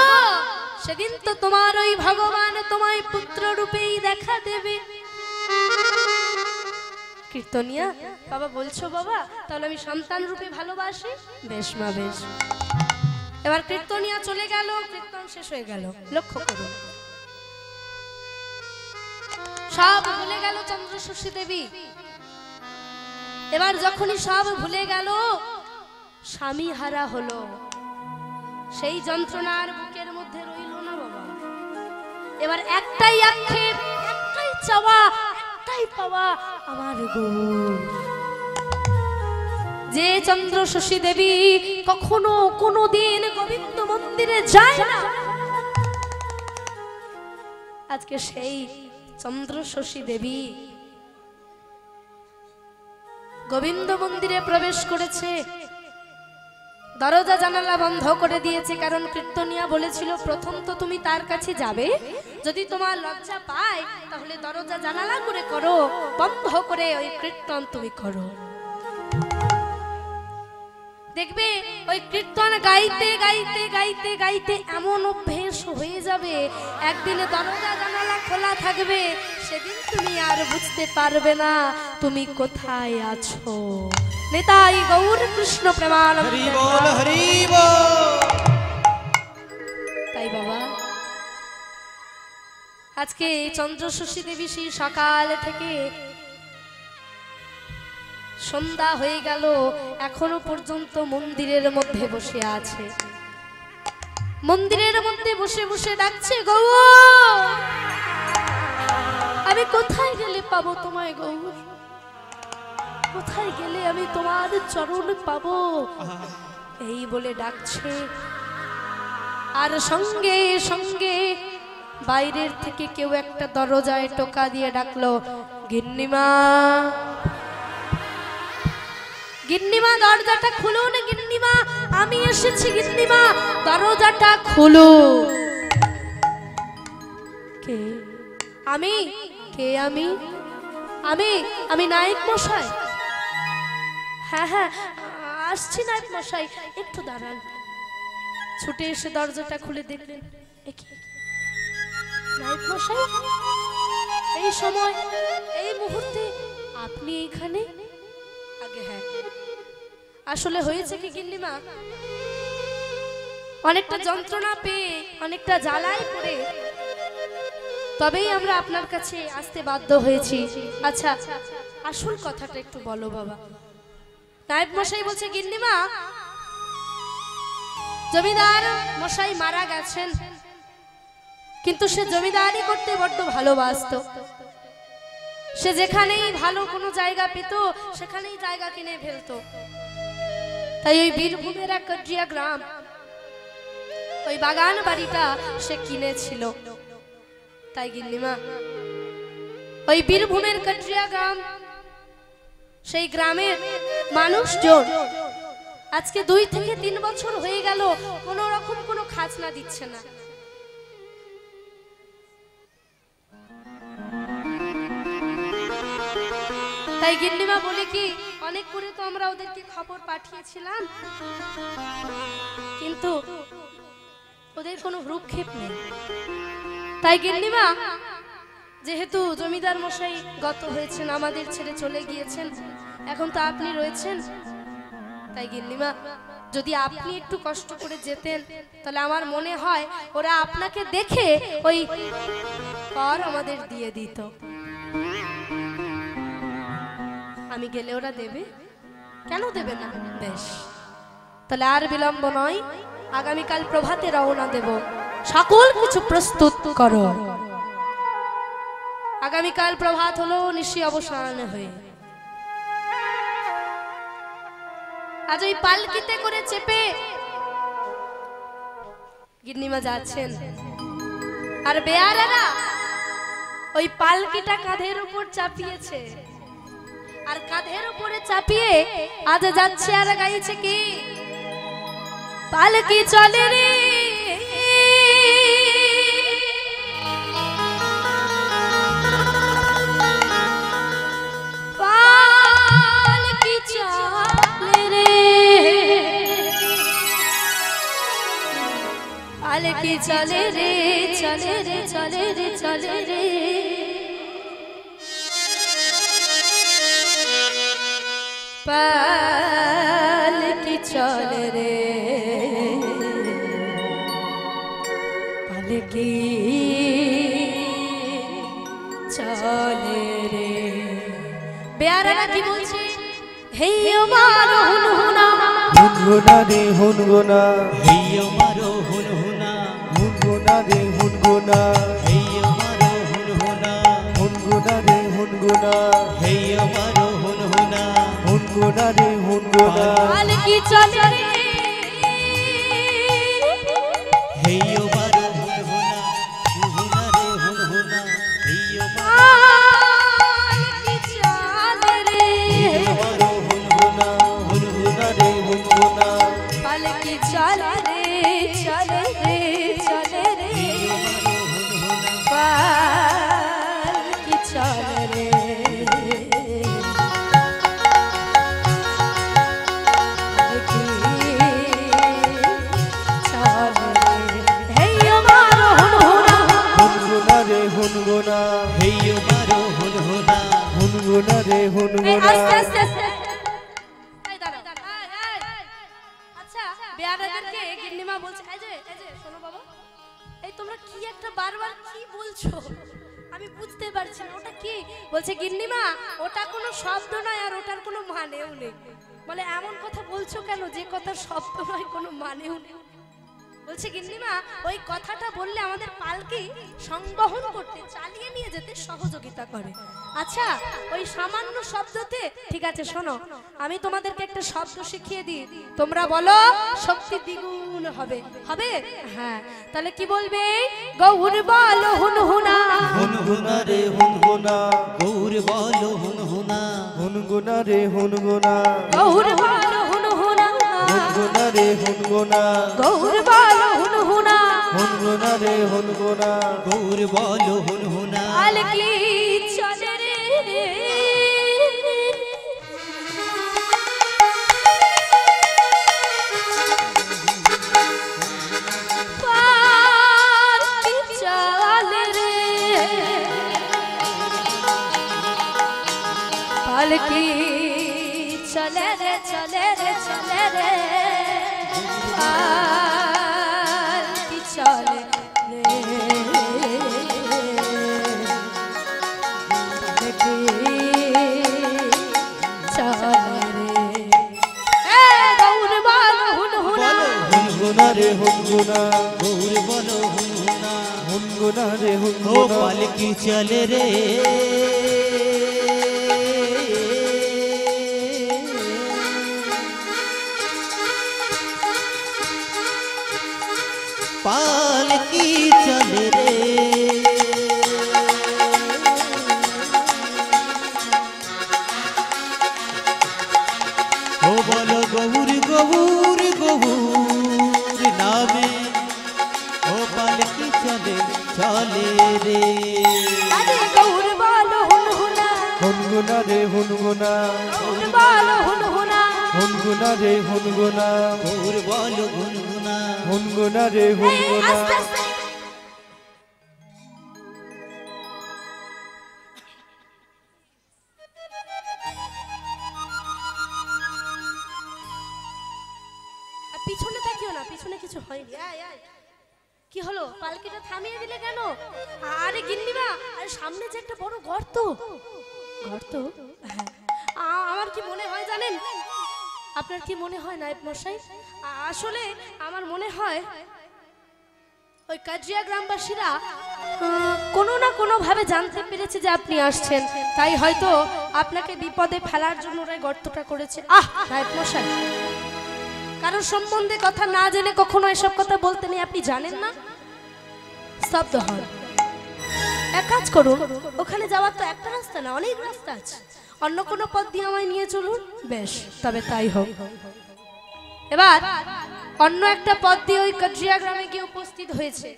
সেদিন তো তোমার ওই ভগবান তোমায় পুত্র রূপেই দেখা দেবে। কীর্তনিয়া বাবা বলছো বাবা, তাহলে আমি সন্তান রূপে ভালোবাসি। বেশ মা বেশ। এবার কীর্তনিয়া চলে গেল, কীর্তন শেষ হয়ে গেল। লক্ষ্য করুন, সব ভুলে গেল চন্দ্রশশী দেবী। এবার যখনই সব ভুলে গেল, স্বামী হারা হলো, সেই যন্ত্রণার বুকের মধ্যে রইল না বাবা। এবার একটাই আক্ষেপ, একটাই চাওয়া, একটাই পাওয়া, আমার গৌর। যে চন্দ্রশশী দেবী কখনো কোনোদিন গোবিন্দ মন্দিরে যায় না, আজকে সেই চন্দ্রশশী দেবী গোবিন্দ মন্দিরে প্রবেশ করেছে। দরজা জানালা বন্ধ করে দিয়েছে, কারণ কীর্তনিয়া বলেছিল প্রথম তো তুমি তার কাছে যাবে, যদি তোমার লজ্জা পায় তাহলে দরজা জানালা করে করো, বন্ধ করে ওই কীর্তন তুমি করো। দেখবে ওই কীর্তন গাইতে গাইতে গাইতে গাইতে এমন অভ্যেস হয়ে যাবে, একদিন দরজা জানালা খোলা থাকবে, সেদিন তুমি আর বুঝতে পারবে না তুমি কোথায় আছো। নেতাই গৌর কৃষ্ণ প্রেমানন্দ। হরি বল, হরি বল। তাই বাবা আজকে চন্দ্রশশী দেবী সেই সকাল থেকে সন্ধ্যা হয়ে গেল, এখনো পর্যন্ত মন্দিরের মধ্যে বসে আছে। মন্দিরের মধ্যে বসে বসে ডাকছে, গৌর আমি কোথায় গেলে পাবো তোমায়? গৌর কোথায় গেলে আমি তোমার চরণ পাবো? এই বলে ডাকছে। আর সঙ্গে সঙ্গে বাইরের থেকে কেউ একটা দরজায় টোকা দিয়ে ডাকলো, গিন্নিমা, গিন্নিমা দরজাটা খুলুন, গিন্নিমা আমি এসেছি, গিন্নিমা দরজাটা খুলুন। কে? আমি? কে আমি? আমি নায়ক মশাই। হ্যাঁ হ্যাঁ আসছি নায়ক মশাই, একটু দাঁড়ান। ছুটে এসে দরজাটা খুলে দেখলেন এ কি? নায়ক মশাই, এই সময় এই মুহূর্তে আপনি এইখানে? আগে হ্যাঁ, আসলে হয়েছে কি গিন্নিমা, অনেকটা যন্ত্রণা পেয়ে অনেকটা জ্বালায় পড়ে তবেই আমরা আপনার কাছে আসতে বাধ্য হয়েছি। আচ্ছা আসল কথাটা একটু বলো বাবা। নায়েব মশাই বলছে গিন্নিমা, জমিদার মশাই মারা গেছেন, কিন্তু সে জমিদারি করতে বড্ড ভালোবাসতো। সে যেখানেই ভালো কোনো জায়গা পেত সেখানেই জায়গা কিনে ফেলতো। তাই ওই বীরভূমের এক কটরিয়া গ্রাম, ওই বাগান বাড়িটা সে কিনেছিল। তাই গিন্নিমা, ওই বীরভূমের কটরিয়া গ্রাম, সেই গ্রামের মানুষজন আজকে 2 থেকে 3 বছর হয়ে গেল কোনো রকম কোনো খাজনা দিচ্ছে না। তাই গিন্নিমা বলে কি, অনেক করে তো আমরা ওদেরকে খবর পাঠিয়েছিলাম, কিন্তু ওদের কোনো ভ্রুক্ষেপ নেই। তাই গিন্নিমা, যেহেতু জমিদার মশাই গত হয়েছেন, আমাদের ছেড়ে চলে গিয়েছেন, এখন তো আপনি রয়েছেন। তাই গিন্নিমা, যদি আপনি একটু কষ্ট করে যেতেন তাহলে আমার মনে হয় ওরা আপনাকে দেখে ওই কর আমাদের দিয়ে দিত। আমি গেলে ওরা দেবে? কেন দেবে না? বেশ, তাহলে আর বিলম্ব নয়, আগামীকাল প্রভাতে রওনা দেব। সকল কিছু প্রস্তুত করো। আগামীকাল প্রভাত হলো নিশি অবসান হয়ে, আজ ওই পালকিতে করে চেপে গিন্নিমা যাচ্ছেন, আর বেয়ারারা ওই পালকিটা কাঁধের উপর চাপিয়েছে, আর কাঁধের উপরে চাপিয়ে আজ যাচ্ছে আর গাইছে কি, পালকি চলে রে পালকি চলে রে, পালকি চলে রে, চলে রে, চলে রে, চলে রে, পালকি চলে রে, পালকি চলে রে। বেয়ারারা কি বলছে? হে আমার হুনহুনা, হুনহুনা রে হুনগুনা, হেইয়ো মারো হুনহুনা, হুনগুনা রে হুনগুনা, হেইয়ো মারো হুনহুনা, হুনগুনা রে হুনগুনা, হেইয়ো মারো হুনহুনা, হুনগুনা রে হুনগুনা, পালকি চলে রে, হেইয়ো মারো হুনহুনা, হুনহুনা রে হুনহুনা, হেইয়ো পালকি চলে রে, মারো হুনহুনা, হুনগুনা রে হুনগুনা, পালকি চলে রে, চলে রে, চলে রে, পালকি চলে রে, পালকি চলে রে। হেইয়ো মারো হুনহুনা, হুনগুনা রে হুনগুনা, হেইয়ো মারো হুনহুনা, হুনগুনা রে এই হুনগুনা, আস্তে আস্তে আস্তে, এই দাঁড়াও, এই। আচ্ছা বেয়ারাদেরকে গিন্নিমা বলছে, এই যে শোনো বাবা, এই তোমরা কি একটা বারবার কি বলছো আমি বুঝতে পারছি না, ওটা কি? বলছে গিন্নিমা, ওটা কোনো শব্দ নয় আর ওটার কোনো মানেও নেই। বলে এমন কথা বলছো কেন যে কথার শব্দ নয়, কোনো মানেও নেই? বলছে গিন্নিমা, ওই কথাটা বললে আমাদের পালকি সংবহন করতে, চালিয়ে নিয়ে যেতে সহযোগিতা করে। আচ্ছা ওই সামান্য শব্দতে, ঠিক আছে শোনো, আমি তোমাদেরকে একটা শব্দ শিখিয়ে দিই, তোমরা বলো শক্তি দ্বিগুণ হবে। হবে? হ্যাঁ, তাহলে কি বলবে? গৌর বলো হুনহুনা, হুনগুনা রে হুনগুনা, গৌর বলো হুনহুনা, হুনগুনা রে হুনগুনা, গৌর বলো হুনহুনা, হুনগুনা রে হুনগুনা, গৌর বলো হুনহুনা, হুনগুনা রে হুনগুনা, গৌর বলো হুনহুনা, পালকি চলে রে, হুনগুনা গৌর বলো হুনহুনা হুনগুনা রে ও হুনগুনা পালকি চলে রে পালকি চলে রে ও বলো গৌর গৌর গৌর নামে ও পালকি চলে চলে রে আরে গৌর বলো হুনহুনা, হুনগুনা রে হুনগুনা গৌর বলো হুনহুনা, হুনগুনা রে হুনগুনা গৌর বলো গুনগুনা হুনগুনা রে এই, হুনগুনা আস্তে আস্তে। আর পিছনে তাকিও না, পিছনে কিছু হয়নি। আয় আয়, কি হলো? পালকিটা থামিয়ে দিলে কেন? আরে গিন্নিমা, আরে সামনে যে একটা বড় গর্ত। গর্ত? হ্যাঁ। আমার কি মনে হয় জানেন? আপনার কি মনে হয় নায়েব মশাই? আসলে আমার মনে হয় ওই কাজিয়া গ্রামবাসীরা কোনো না কোনো ভাবে জানতে পেরেছে যে আপনি আসছেন, তাই হয়তো আপনাকে বিপদে ফেলার জন্য ওরা গর্তটা করেছে। নায়েব মশাই, কারোর সম্বন্ধে কথা না জেনে কখনো এসব কথা বলতে নেই, আপনি জানেন না? স্তব্ধ হন। এক কাজ করুন, ওখানে যাওয়ার তো একটা রাস্তা না, অনেক রাস্তা আছে, অন্য কোনো পথ দিয়ে আমায় নিয়ে চলুন। বেশ, তবে তাই হোক। এবার অন্য একটা পথ দিয়ে ওই কাজিয়া গ্রামে গিয়ে উপস্থিত হয়েছে,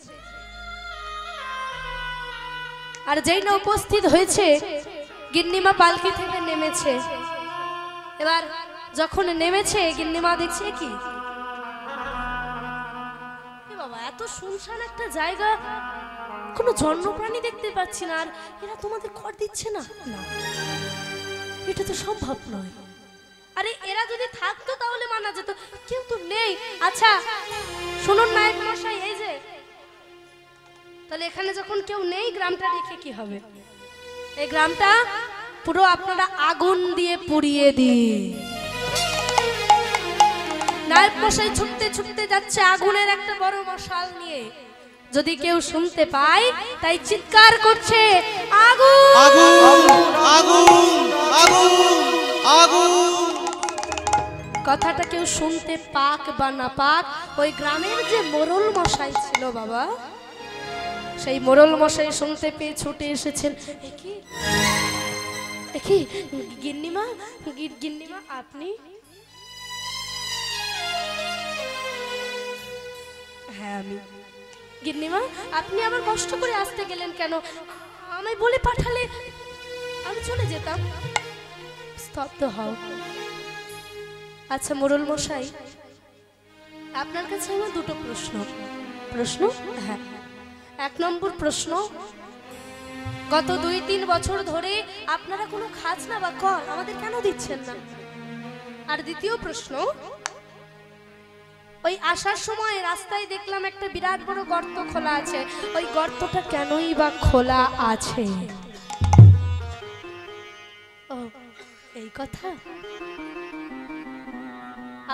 আর যেই না উপস্থিত হয়েছে গিন্নিমা পালকি থেকে নেমেছে। এবার যখন নেমেছে গিন্নিমা দেখছে কি বাবা, এত শুনশান একটা জায়গা, কোনো জন্মপ্রাণী দেখতে পাচ্ছি না, আর এরা তোমাদের ঘর দিচ্ছে না। না, এটা তো সম্ভব নয়। আরে এরা যদি থাকতো তাহলে মানা যেত, কেউ তো নেই। আচ্ছা শুনুন নায়েব মশাই, এই যে তাহলে এখানে যখন কেউ নেই, গ্রামটা রেখে কি হবে? এই গ্রামটা পুরো আপনারা আগুন দিয়ে পুড়িয়ে দিন। নায়েব মশাই ছুটতে ছুটতে যাচ্ছে আগুনের একটা বড় মশাল নিয়ে, যদি কেউ শুনতে পায় তাই চিৎকার করছে, আগুন আগুন আগুন আগুন আগুন। কথাটা কেউ শুনতে পাক বা না পাক, ওই গ্রামের যে মোরল মশাই ছিল বাবা, সেই মোরল মশাই শুনতে পেয়ে ছুটে এসেছেন। কি গিন্নিমা, গিন্নিমা আপনি? হ্যাঁ আমি। গিন্নিমা, আপনি আবার কষ্ট করে আসতে গেলেন কেন? আমায় বলে পাঠালে আমি চলে যেতাম। স্তব্ধ হও। আচ্ছা মোরল মশাই, আপনার কাছে আমার দুটো প্রশ্ন। প্রশ্ন? হ্যাঁ। এক নম্বর প্রশ্ন, গত 2-3 বছর ধরে আপনারা কোনো খাজনা বা কর আমাদের কেন দিচ্ছেন না? আর দ্বিতীয় প্রশ্ন, ওই আসার সময় রাস্তায় দেখলাম একটা বিরাট বড় গর্ত খোলা আছে, ওই গর্তটা কেনই বা খোলা আছে? ও এই কথা,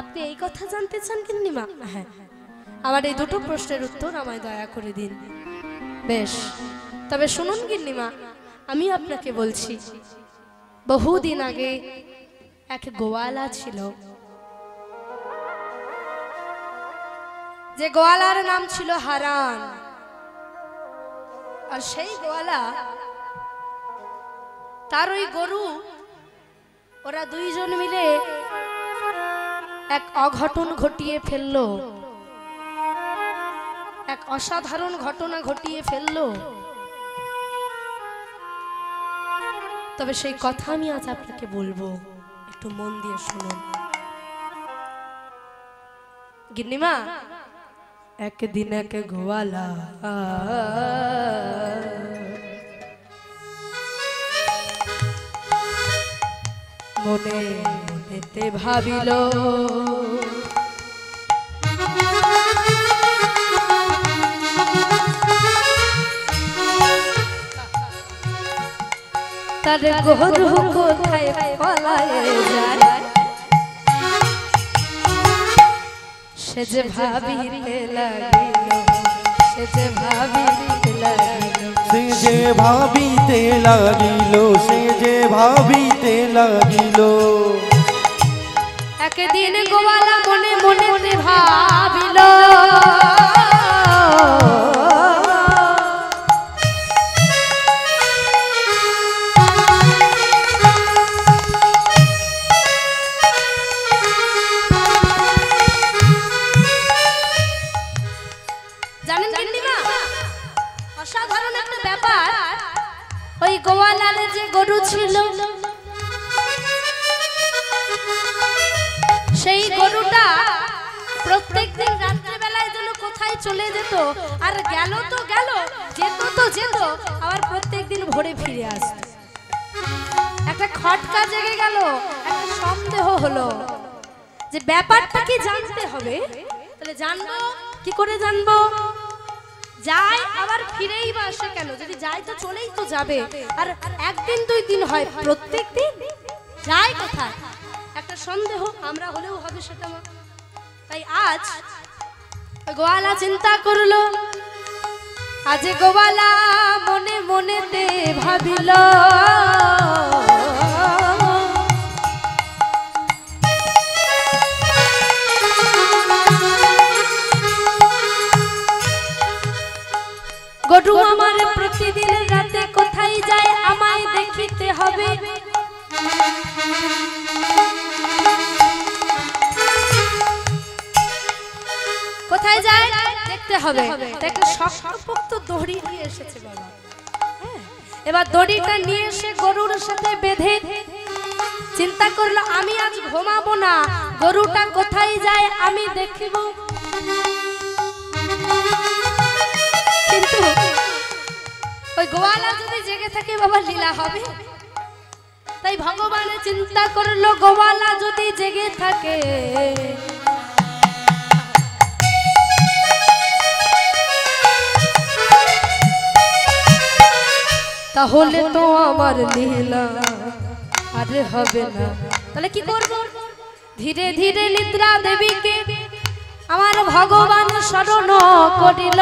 আপনি এই কথা জানতে চান গিন্নিমা? হ্যাঁ, আমার এই দুটো প্রশ্নের উত্তর আমায় দয়া করে দিন। বেশ, তবে শুনুন গিন্নিমা, আমি আপনাকে বলছি, বহুদিন আগে এক গোয়ালা ছিল, যে গোয়ালার নাম ছিল হারান। আর সেই গোয়ালা, তার ওই গরু, ওরা দুইজন মিলে এক অঘটন ঘটিয়ে ফেললো, এক অসাধারণ ঘটনা ঘটিয়ে ফেললো। তবে সেই কথা আমি আজ আপনাকে বলবো, একটু মন দিয়ে শুনুন। গিন্নিমা, একদিন এক গোয়ালা মনে মনেতে ভাবিল, তার গরু কোথায় পলায়ে যায়, সে যে ভাবিতে লাগিল, সে যে ভাবিতে লাগিল, সে যে ভাবিতে লাগিল, সে যে ভাবিতে লাগিল। একদিন গোয়ালা মনে মনে ভাবিল, জানেন গিন্নিমা অসাধারণ একটা ব্যাপার, ওই গোয়ালার যে গরু ছিল সেই গরুটা প্রত্যেকদিন রাত্রিবেলায় যেন কোথায় চলে যেত, আর গেল তো গেল, যেত তো যেত, আবার প্রত্যেকদিন ভোরে ফিরে আসত। একটা খটকা জেগে গেল, একটা সন্দেহ হলো যে ব্যাপারটা কি জানতে হবে। তাহলে জানবো কি করে? জানবো যায় আবার ফিরেই বা আসে কেন? যদি যায় তো চলেই তো যাবে, আর একদিন দুই দিন হয়, প্রত্যেক দিন যায় কোথায়? একটা সন্দেহ আমরা হলেও হবে সেটা। তাই আজ গোয়ালা চিন্তা করলো, আজ গোয়ালা মনে মনেতে ভাবিল, গরু আমার প্রতিদিন রাতে কোথায় যায় আমায় দেখিতে হবে। কোথায় যায় দেখতে হবে। একটা শক্তপোক্ত দড়ি নিয়ে এসেছে বাবা। এবার দড়িটা নিয়ে এসে গরুর সাথে বেঁধে চিন্তা করলো, আমি আজ ঘুমাবো না, গরুটা কোথায় যায় আমি দেখিব। কিন্তু ওই গোয়ালা যদি জেগে থাকে বাবা, লীলা হবে। তাই ভগবান চিন্তা করলো, গোয়ালা যদি জেগে থাকে তাহলে তো আমার লীলা আর হবে না। তাহলে কি করব? ধীরে ধীরে নিদ্রা দেবীকে আমার ভগবান শরণ করিল।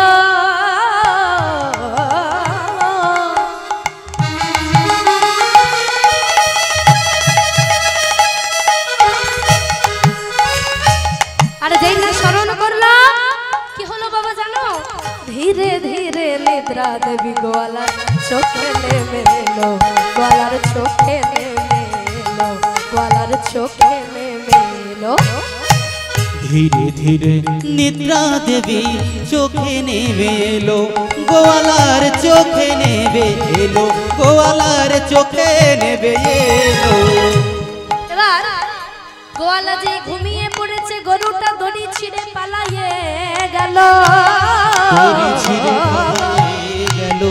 আর যেই না শরণ করলো, কি হলো বাবা জানো? ধীরে ধীরে নিদ্রা দেবী গোয়ালার চোখে নেমে এলো, গোয়ালার চোখে নেমে এলো, গোয়ালার চোখে নেমে এলো। ধীরে ধীরে নিদ্রা দেবী চোখে নেমে এলো, গোয়ালার চোখে নেমে এলো, গোয়ালার চোখে নেমে এলো। এবার গোয়ালা যে ঘুমিয়ে পড়েছে, গরুটা দড়ি ছিঁড়ে পালাইয়ে গেল, দড়ি ছিঁড়ে পালিয়ে গেল।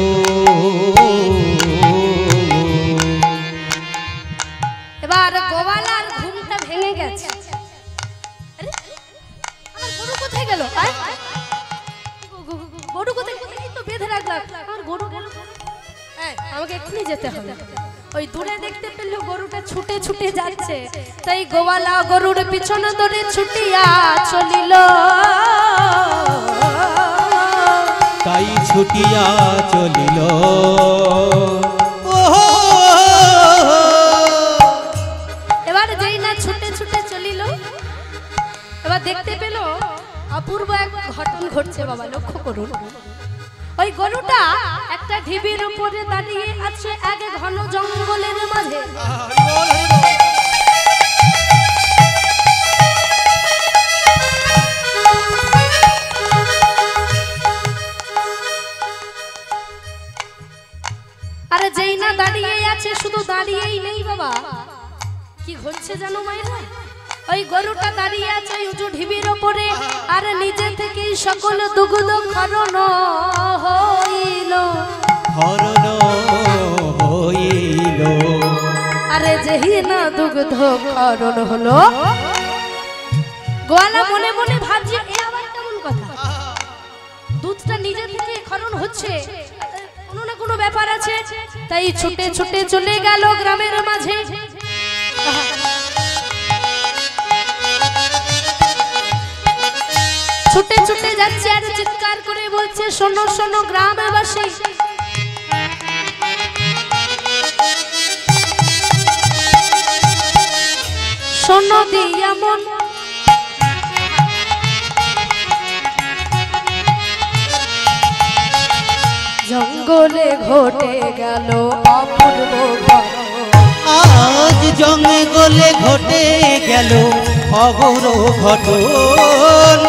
এবার গোয়ালার ঘুমটা ভেঙে গেছে। আরে, আমার গরু কোথায় গেল? গরু কোথায়? এই তো বেঁধে রাখলাম, আমার গরু গেল। আমাকে এক্ষুনি যেতে হবে। ওই দূরে দেখতে পেল গরুটা ছুটে ছুটে যাচ্ছে, তাই গোয়ালা গরুর পিছনে ধরে ছুটিয়া চলিল, তাই ছুটিয়া চলিল। এবার যেই না ছুটে ছুটে চলিল, এবার দেখতে পেল অপূর্ব এক ঘটনা ঘটছে বাবা। লক্ষ্য করুন, ওই গরুটা একটা ঢিবির উপরে দাঁড়িয়ে আছে এক ঘন জঙ্গলের মাঝে। আরে যেই না দাঁড়িয়ে আছে, শুধু দাঁড়িয়েই নেই বাবা, কি ঘটছে জানো মায়েরা? ওই গরুটা দাঁড়িয়ে আছে উঁচু ঢিবির উপরে, আর নিজে থেকেই সকল দুগ্ধ ক্ষরণ হইল, হরণ হইল। আরে যেই না দুগ্ধ ক্ষরণ হলো, গোয়ালা মনে মনে ভাবছে এ আবার কেমন কথা, দুধটা নিজে থেকে ক্ষরণ হচ্ছে, কোনো না কোনো ব্যাপার আছে। তাই ছুটে ছুটে চলে গেল গ্রামের মাঝে। ছুটে ছুটে যাচ্ছে আর চিৎকার করে বলছে, শোনো শোনো গ্রামবাসী, শোনো দিয়া মন, জঙ্গলে ঘটে গেল অপূর্ব আজ জঙ্গলে ঘটে গেল অঘোর ঘটন,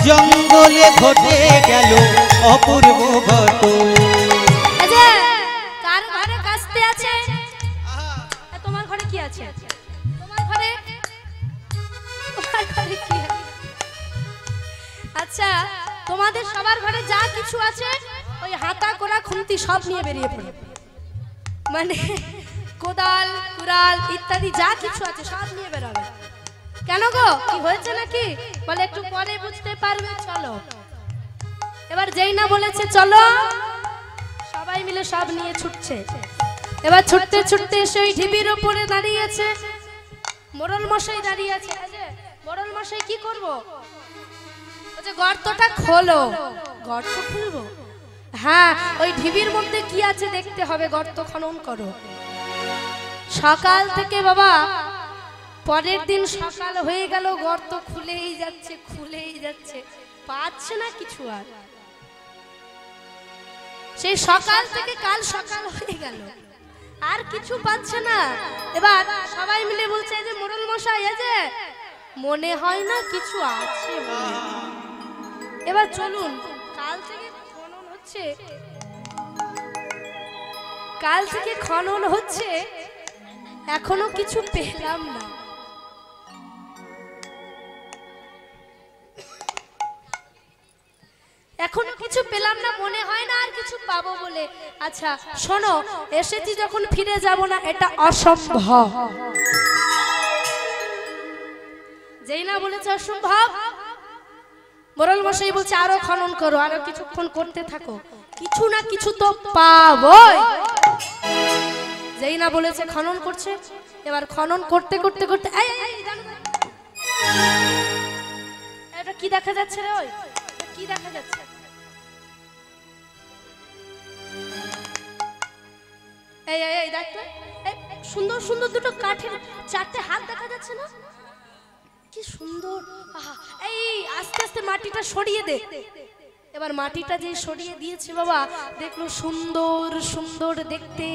জঙ্গলে ঘটে গেল অপূর্ব ঘটন। কার ঘরে কাস্তে আছে? তোমার ঘরে কি আছে? তোমার ঘরে কি আছে? আচ্ছা, তোমাদের সবার ঘরে যা কিছু আছে ওই হাতা কোড়া খুন্তি সব নিয়ে বেরিয়ে পড়ে, মানে কোদাল কুড়াল ইত্যাদি যা কিছু আছে সব নিয়ে বেরোবে। কেন গো, কি হয়েছে নাকি? বলে একটু পরে বুঝতে পারবে, চলো। এবার যেই না বলেছে চলো, সবাই মিলে সব নিয়ে ছুটছে। এবার ছুটতে ছুটতে এসে ওই ঢিবির উপরে দাঁড়িয়েছে মোড়ল মশাই, দাঁড়িয়ে আছে। মোড়ল মশাই কি করবো? বলছে গর্তটা খোলো। গর্ত খুলবো? হ্যাঁ, ওই ঢিবির মধ্যে কি আছে দেখতে হবে, গর্ত খনন করো। সকাল থেকে বাবা, পরের দিন সকাল হয়ে গেল, গর্ত খুলেই যাচ্ছে খুলেই যাচ্ছে, পাচ্ছে না কিছু আর। সেই সকাল থেকে কাল সকাল হয়ে গেল, আর কিছু পাচ্ছে না। এবার সবাই মিলে বলছে, যে মোড়ল মশাই, এই যে মনে হয় না কিছু আছে বলে। এবার চলুন, কাল থেকে খনন হচ্ছে, কাল থেকে খনন হচ্ছে, এখনো কিছু পেলাম না। এখনো কিছু পেলাম না, মনে হয় না আর কিছু পাবো বলে। আচ্ছা শোনো, এসেছি যখন ফিরে যাব না, এটা অসম্ভব। যেই না বলেছে অসম্ভব, মোড়ল মশাই বলছে আরো খনন করো, আরো কিছুক্ষণ করতে থাকো, কিছু না কিছু তো পাবোই। যেই না বলেছে খনন করছে। এবার খনন করতে করতে করতে, এটা কি দেখা যাচ্ছে রে? ওই কি দেখা যাচ্ছে? এই এই দেখ তো, সুন্দর সুন্দর দুটো কাঠের চারটে হাত দেখা যাচ্ছে না? কি সুন্দর! এই আস্তে আস্তে মাটিটা সরিয়ে দে। এবার মাটিটা যে সরিয়ে দিয়েছে বাবা, দেখলো সুন্দর সুন্দর দেখতে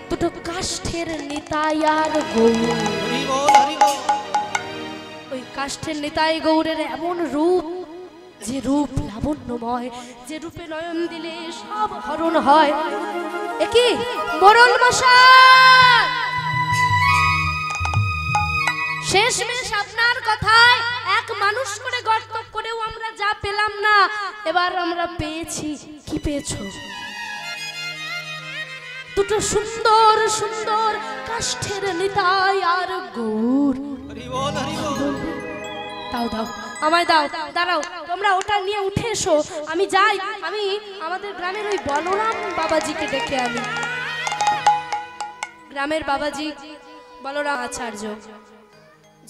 দুটো কাষ্ঠের নিতাই আর গৌর। ওই কাষ্ঠের নিতাই গৌরের এমন রূপ, যে রূপ লাবণ্যময়, যে রূপে নয়ন দিলে সব হরণ হয়। একই মোড়ল মশাই, শেষমেশ আপনার কথায় এক মানুষ করে গর্ত করেও আমরা যা পেলাম না, এবার আমরা পেয়েছি। কি পেয়েছো? দুটো সুন্দর সুন্দর কাষ্ঠের নিতাই আর গৌর। দাও দাও, আমায় দাও, দাঁড়াও, তোমরা ওটা নিয়ে উঠে এসো, আমি যাই, আমি আমাদের গ্রামের ওই বলরাম বাবাজিকে ডেকে আনি। গ্রামের বাবাজি বলরাম আচার্য,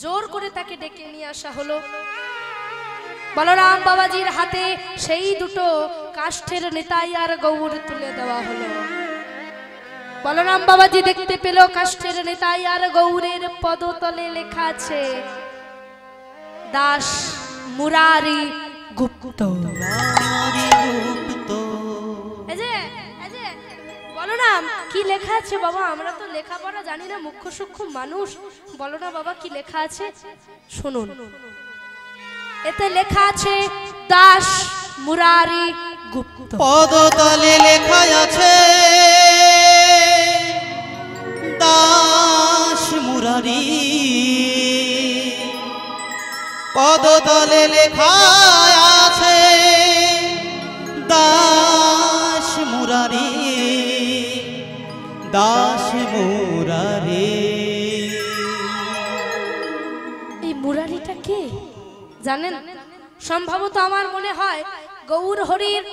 জোর করে তাকে ডেকে নিয়ে আসা হলো। বলরাম বাবাজির হাতে সেই দুটো কাষ্ঠের নিতাই আর গৌর তুলে দেওয়া হলো। বলরাম বাবাজি দেখতে পেল কাষ্ঠের নিতাই আর গৌরের পদতলে লেখা আছে দাস মুরারি গুপ্ত। বলরাম, কি লেখা আছে বাবা? আমরা তো লেখাপড়া জানি না, মুখ্য সূক্ষ্ম মানুষ। বলো না বাবা, কি লেখা আছে শুনুন। এতে লেখা আছে দাস মুরারি গুপ্ত। পদতলে লেখা আছে দাস মুরারি, পদতলে লেখা আছে দাস মুরারি, দাস মুরারি। এই মুরারিটা কে জানেন? সম্ভবত আমার মনে হয় গৌর হরির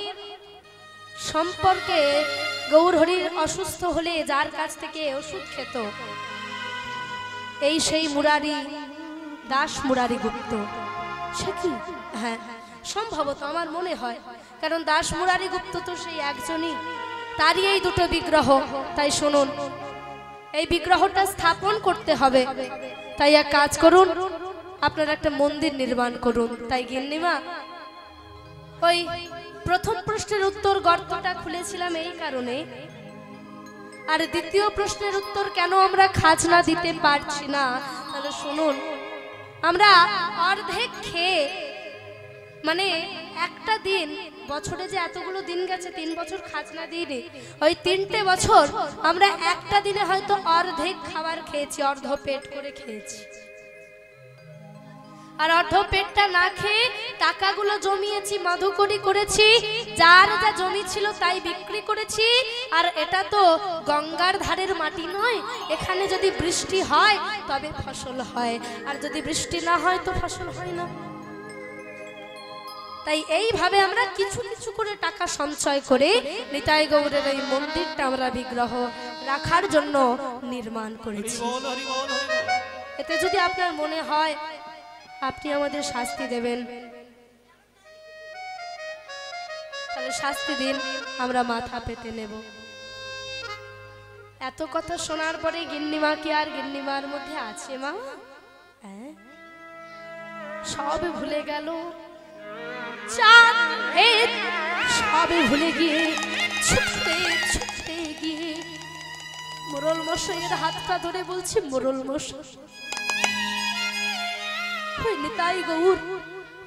সম্পর্কে, গৌর হরির অসুস্থ হলে যার কাছ থেকে ওষুধ খেত, এই সেই মুরারি, দাস মুরারি গুপ্ত। সে কি? হ্যাঁ, সম্ভবত আমার মনে হয়, কারণ দাস মুরারি গুপ্ত তো সেই একজনই, তারই এই দুটো বিগ্রহ। তাই শুনুন, এই বিগ্রহটা স্থাপন করতে হবে, তাই এক কাজ করুন, আপনারা একটা মন্দির নির্মাণ করুন। তাই গিন্নিমা, ওই প্রথম প্রশ্নের উত্তর গর্তটা খুলেছিলাম এই কারণে, আর দ্বিতীয় প্রশ্নের উত্তর কেন আমরা খাজনা দিতে পারছি না, তাহলে শুনুন, আমরা অর্ধেক খেয়ে, মানে একটা দিন, বছরে যে এতগুলো দিন গেছে 3 বছর খাজনা দিইনি, ওই 3টে বছর আমরা একটা দিনে হয়তো অর্ধেক খাবার খেয়েছি, অর্ধ পেট করে খেয়েছি। আর অর্ধ পেটটা না খেয়ে টাকাগুলো জমিয়েছি, মাধুকরি করেছি, যার যা জমি ছিল তাই বিক্রি করেছি। আর এটা তো গঙ্গার ধারের মাটি নয়, এখানে যদি বৃষ্টি হয় তবে ফসল হয়, আর যদি বৃষ্টি না হয় তো ফসল হয় না। তাই এইভাবে আমরা কিছু কিছু করে টাকা সঞ্চয় করে নিতাই গৌরের এই মন্দিরটা আমরা বিগ্রহ রাখার জন্য নির্মাণ করেছি। এতে যদি আপনার মনে হয় আপনি আমাদের শাস্তি দেবেন, তাহলে শাস্তি দিন, আমরা মাথা পেতে নেব। এত কথা শোনার পরে গিন্নিমা কি আর গিন্নিমার মধ্যে আছে মা? হ্যাঁ, সব ভুলে গেল, সবে ভুলে গিয়ে ছুটতে ছুটতে গিয়ে মোরল মশাইয়ের হাতটা ধরে বলছি, মোরল মশাই, নিতাই গৌর।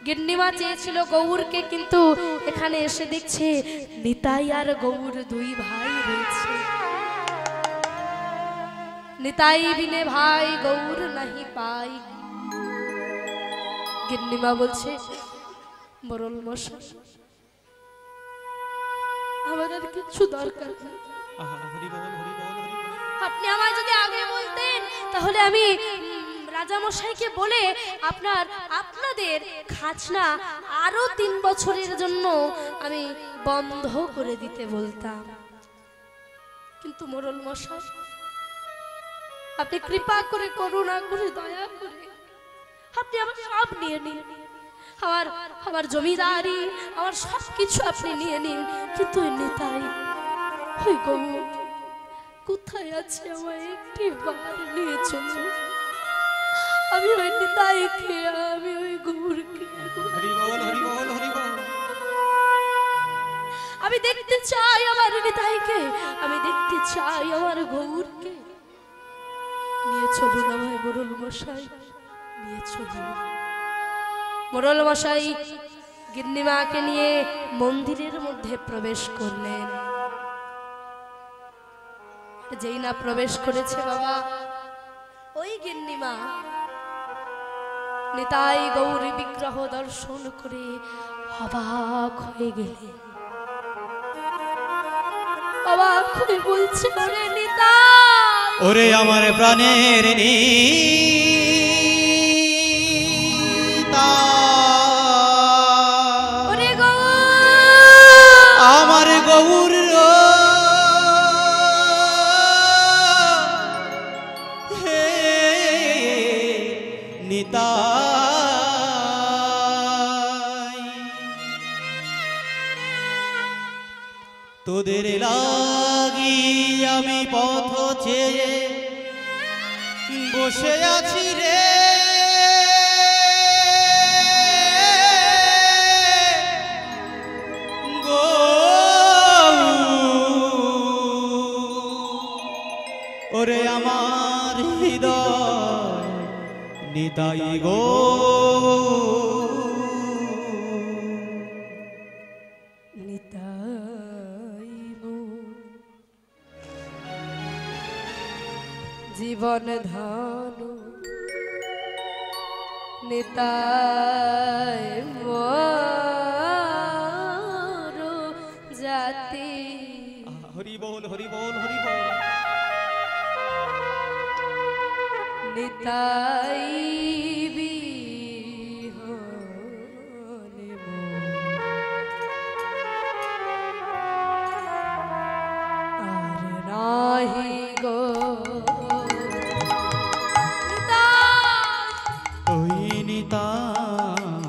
গিন্নিমা চেয়েছিল গৌরকে, কিন্তু এখানে এসে দেখছে নিতাই আর গৌর দুই ভাই রয়েছে। নিতাই বিনে ভাই গৌর নাহি পাই। গিন্নিমা বলছে, মোরল মশাই, আমার আর কিছু দরকার নেই, আপনি আমায় যদি আগে বলতেন তাহলে আমি রাজামশাইকে বলে আপনাদের খাজনা আরো 3 বছরের জন্য আমি বন্ধ করে দিতে বলতাম। কিন্তু মোরল মশাই, আপনি কৃপা করে, করুণা করে, দয়া করে আপনি আমার সব নিয়ে নিন, আমার জমিদারি, আমার সবকিছু আপনি নিয়ে নিন, কিন্তু নিতাই ওই গৌর কোথায় আছে আমায় একটি বার নিয়ে চলুন। আমি ওই নিতাইকে, আমি ওই গৌরকে আমি দেখতে চাই, আমার নিতাইকে আমি দেখতে চাই, আমার গৌরকে নিয়ে চলুন আমায় মোরল মশাই, নিয়ে চলুন। মোরল মশাই গিন্নিমাকে নিয়ে মন্দিরের মধ্যে প্রবেশ করলেন। যেই না প্রবেশ করেছে বাবা, ওই গিন্নিমা নিতাই গৌরী বিগ্রহ দর্শন করে অবাক হয়ে গেলেন। অবাক হয়ে বলছে, ওরে নিতাই, ওরে আমার প্রাণের ওরে গৌর, আমার গৌর হে নিতাই, তোদের লাগি আমি পথ চেয়ে বসে আছি রে, ওরে আমার হৃদয় নিতাই গো, নিতাই জীবন ধন নিতাই মোর জাতি। হরি বল, হরি বল, হরি বল। নিতাই বিহনে আর নাহি গো, ওই নিতাই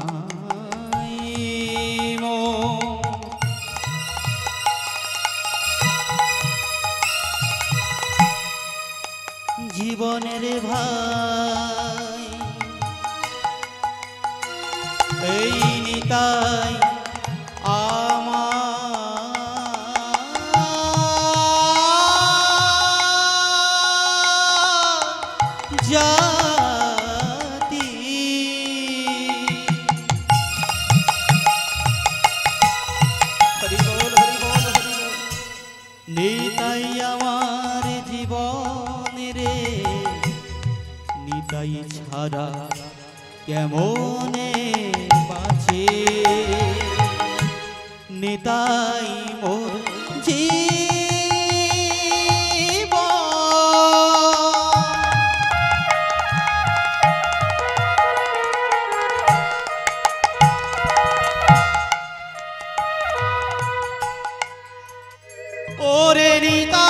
নিতাই আমার জাতি। হরি বল হরি বল হরি বল। নিতাই আমার জীবন রে, নিতাই ছাড়া কেমনে বাঁচে, নিতাই মোর জীবন। ওরে নিতাই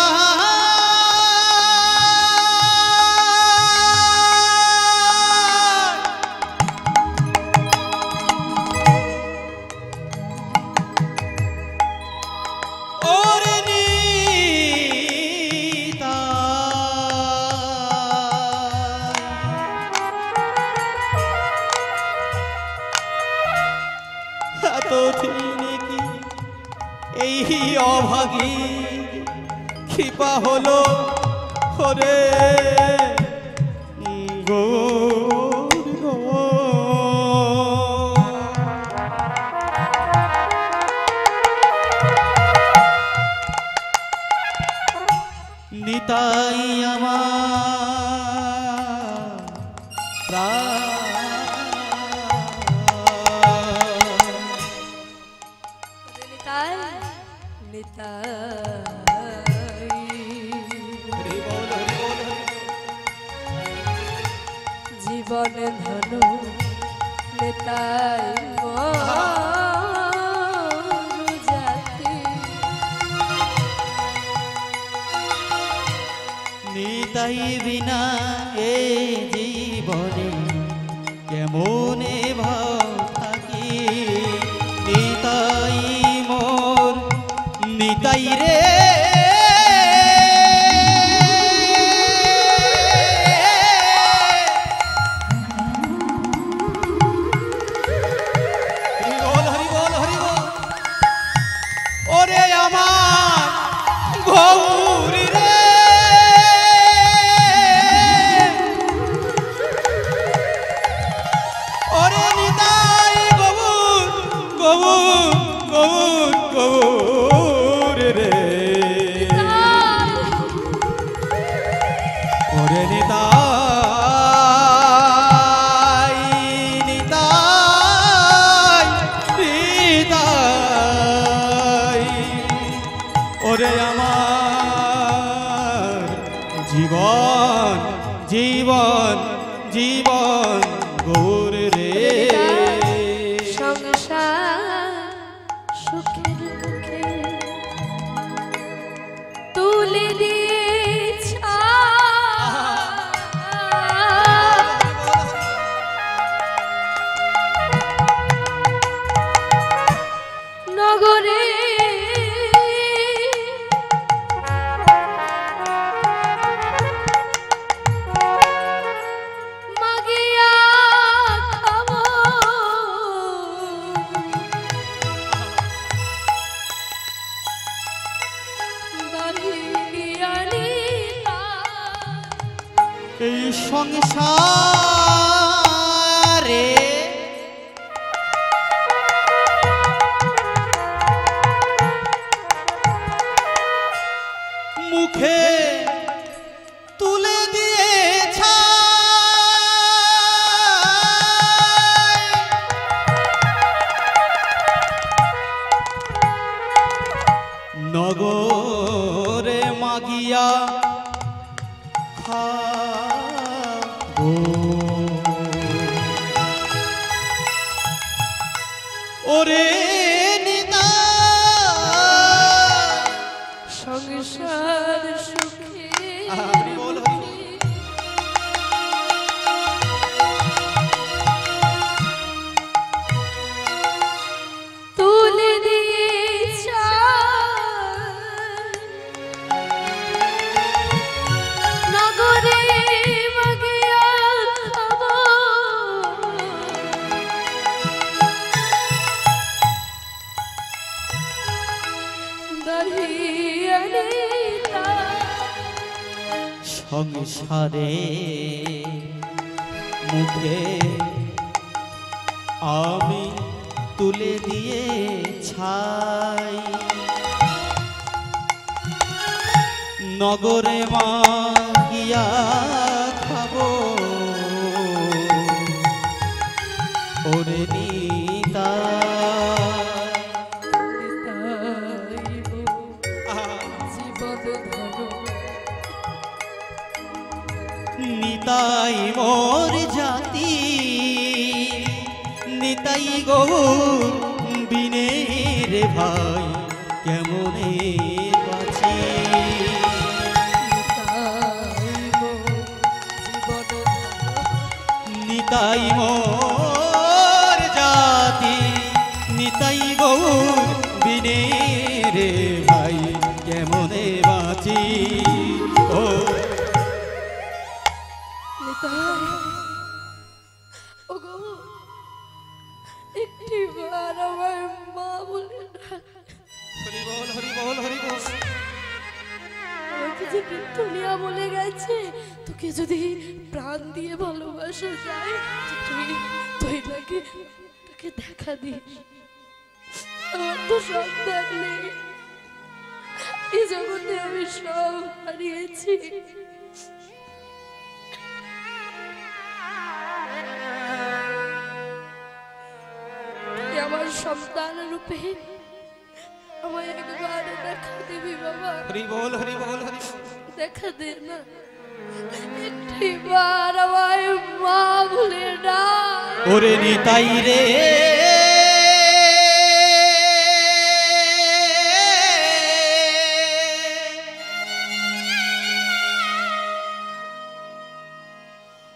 ওরে নিতাই এতদিন কি এই অভাগী কৃপা হলো ওরে নিতাই আমার প্রাণ। নিতাই নিতাই হরি বল হরি বল হরি বল। জীবন ধন নিতাই মোর জাতি। নিতাই বিনা এ জীবনে কেমনে ভাব থাকি, নিতাই মোর নিতাই রে। হরি বল হরি বল হরি বল। ওরে আমার গৌরী রে, ওরে নিতাই গৌর গৌর গৌর গৌর রে, ওরে নিতাই নিতাই নিতাই, ওরে আমার জীবন জীবন জীবন গৌর রে। সংসার সুখের মুখে তুলে দিয়েছ নগরে মাগিয়া খাবো এই সংসারে মুখে তুলে দিয়েছ নগরে মাগিয়া খাবো, ওরে নিতাই সংসার সুখে হরি বল হরি বল। তুলে দিয়েছ নগরে নাহি নিতাই। সংসারে মুখে আমি তুলে দিয়ে ছাই, নগরে মা গিয়া খাবো ওরে নিতাই। নিতাই মোর জাতি নিতাই গো বিনে রে ভাই কেমনে বাঁচি। নিতাই মোর জাতি নিতাই গো বিনে রে ভাই কেমনে বাঁচি। ও ওগো একটিবার আমার মা বলে হরি বল হরি বল হরি বল। আমাকে যে দুনিয়া বলে গেছে তোকে যদি প্রাণ দিয়ে ভালোবাসা যায় তুই তুই তাকে তাকে দেখা দিস। আমার তো সন্তান নেই, এই জগতে আমি সব হারিয়েছি। আমার সন্তান রূপে আমায় একবার দেখা দিবি বাবা। হরি বল হরি বল হরি বল। দেখা দে না একটিবার আমায় মা বলে ডাক। ওরে নিতাই রে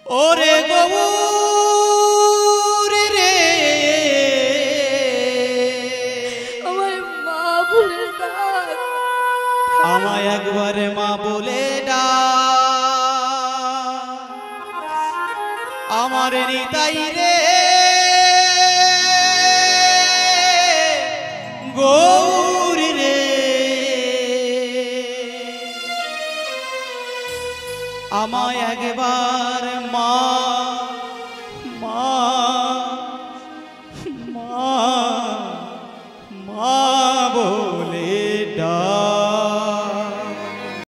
ওরে গৌর রে আমায় মা বলে ডাক। আমায় একবারে মা বলে ডাক। আমার নিতাই রে গৌর রে আমায় একবার মা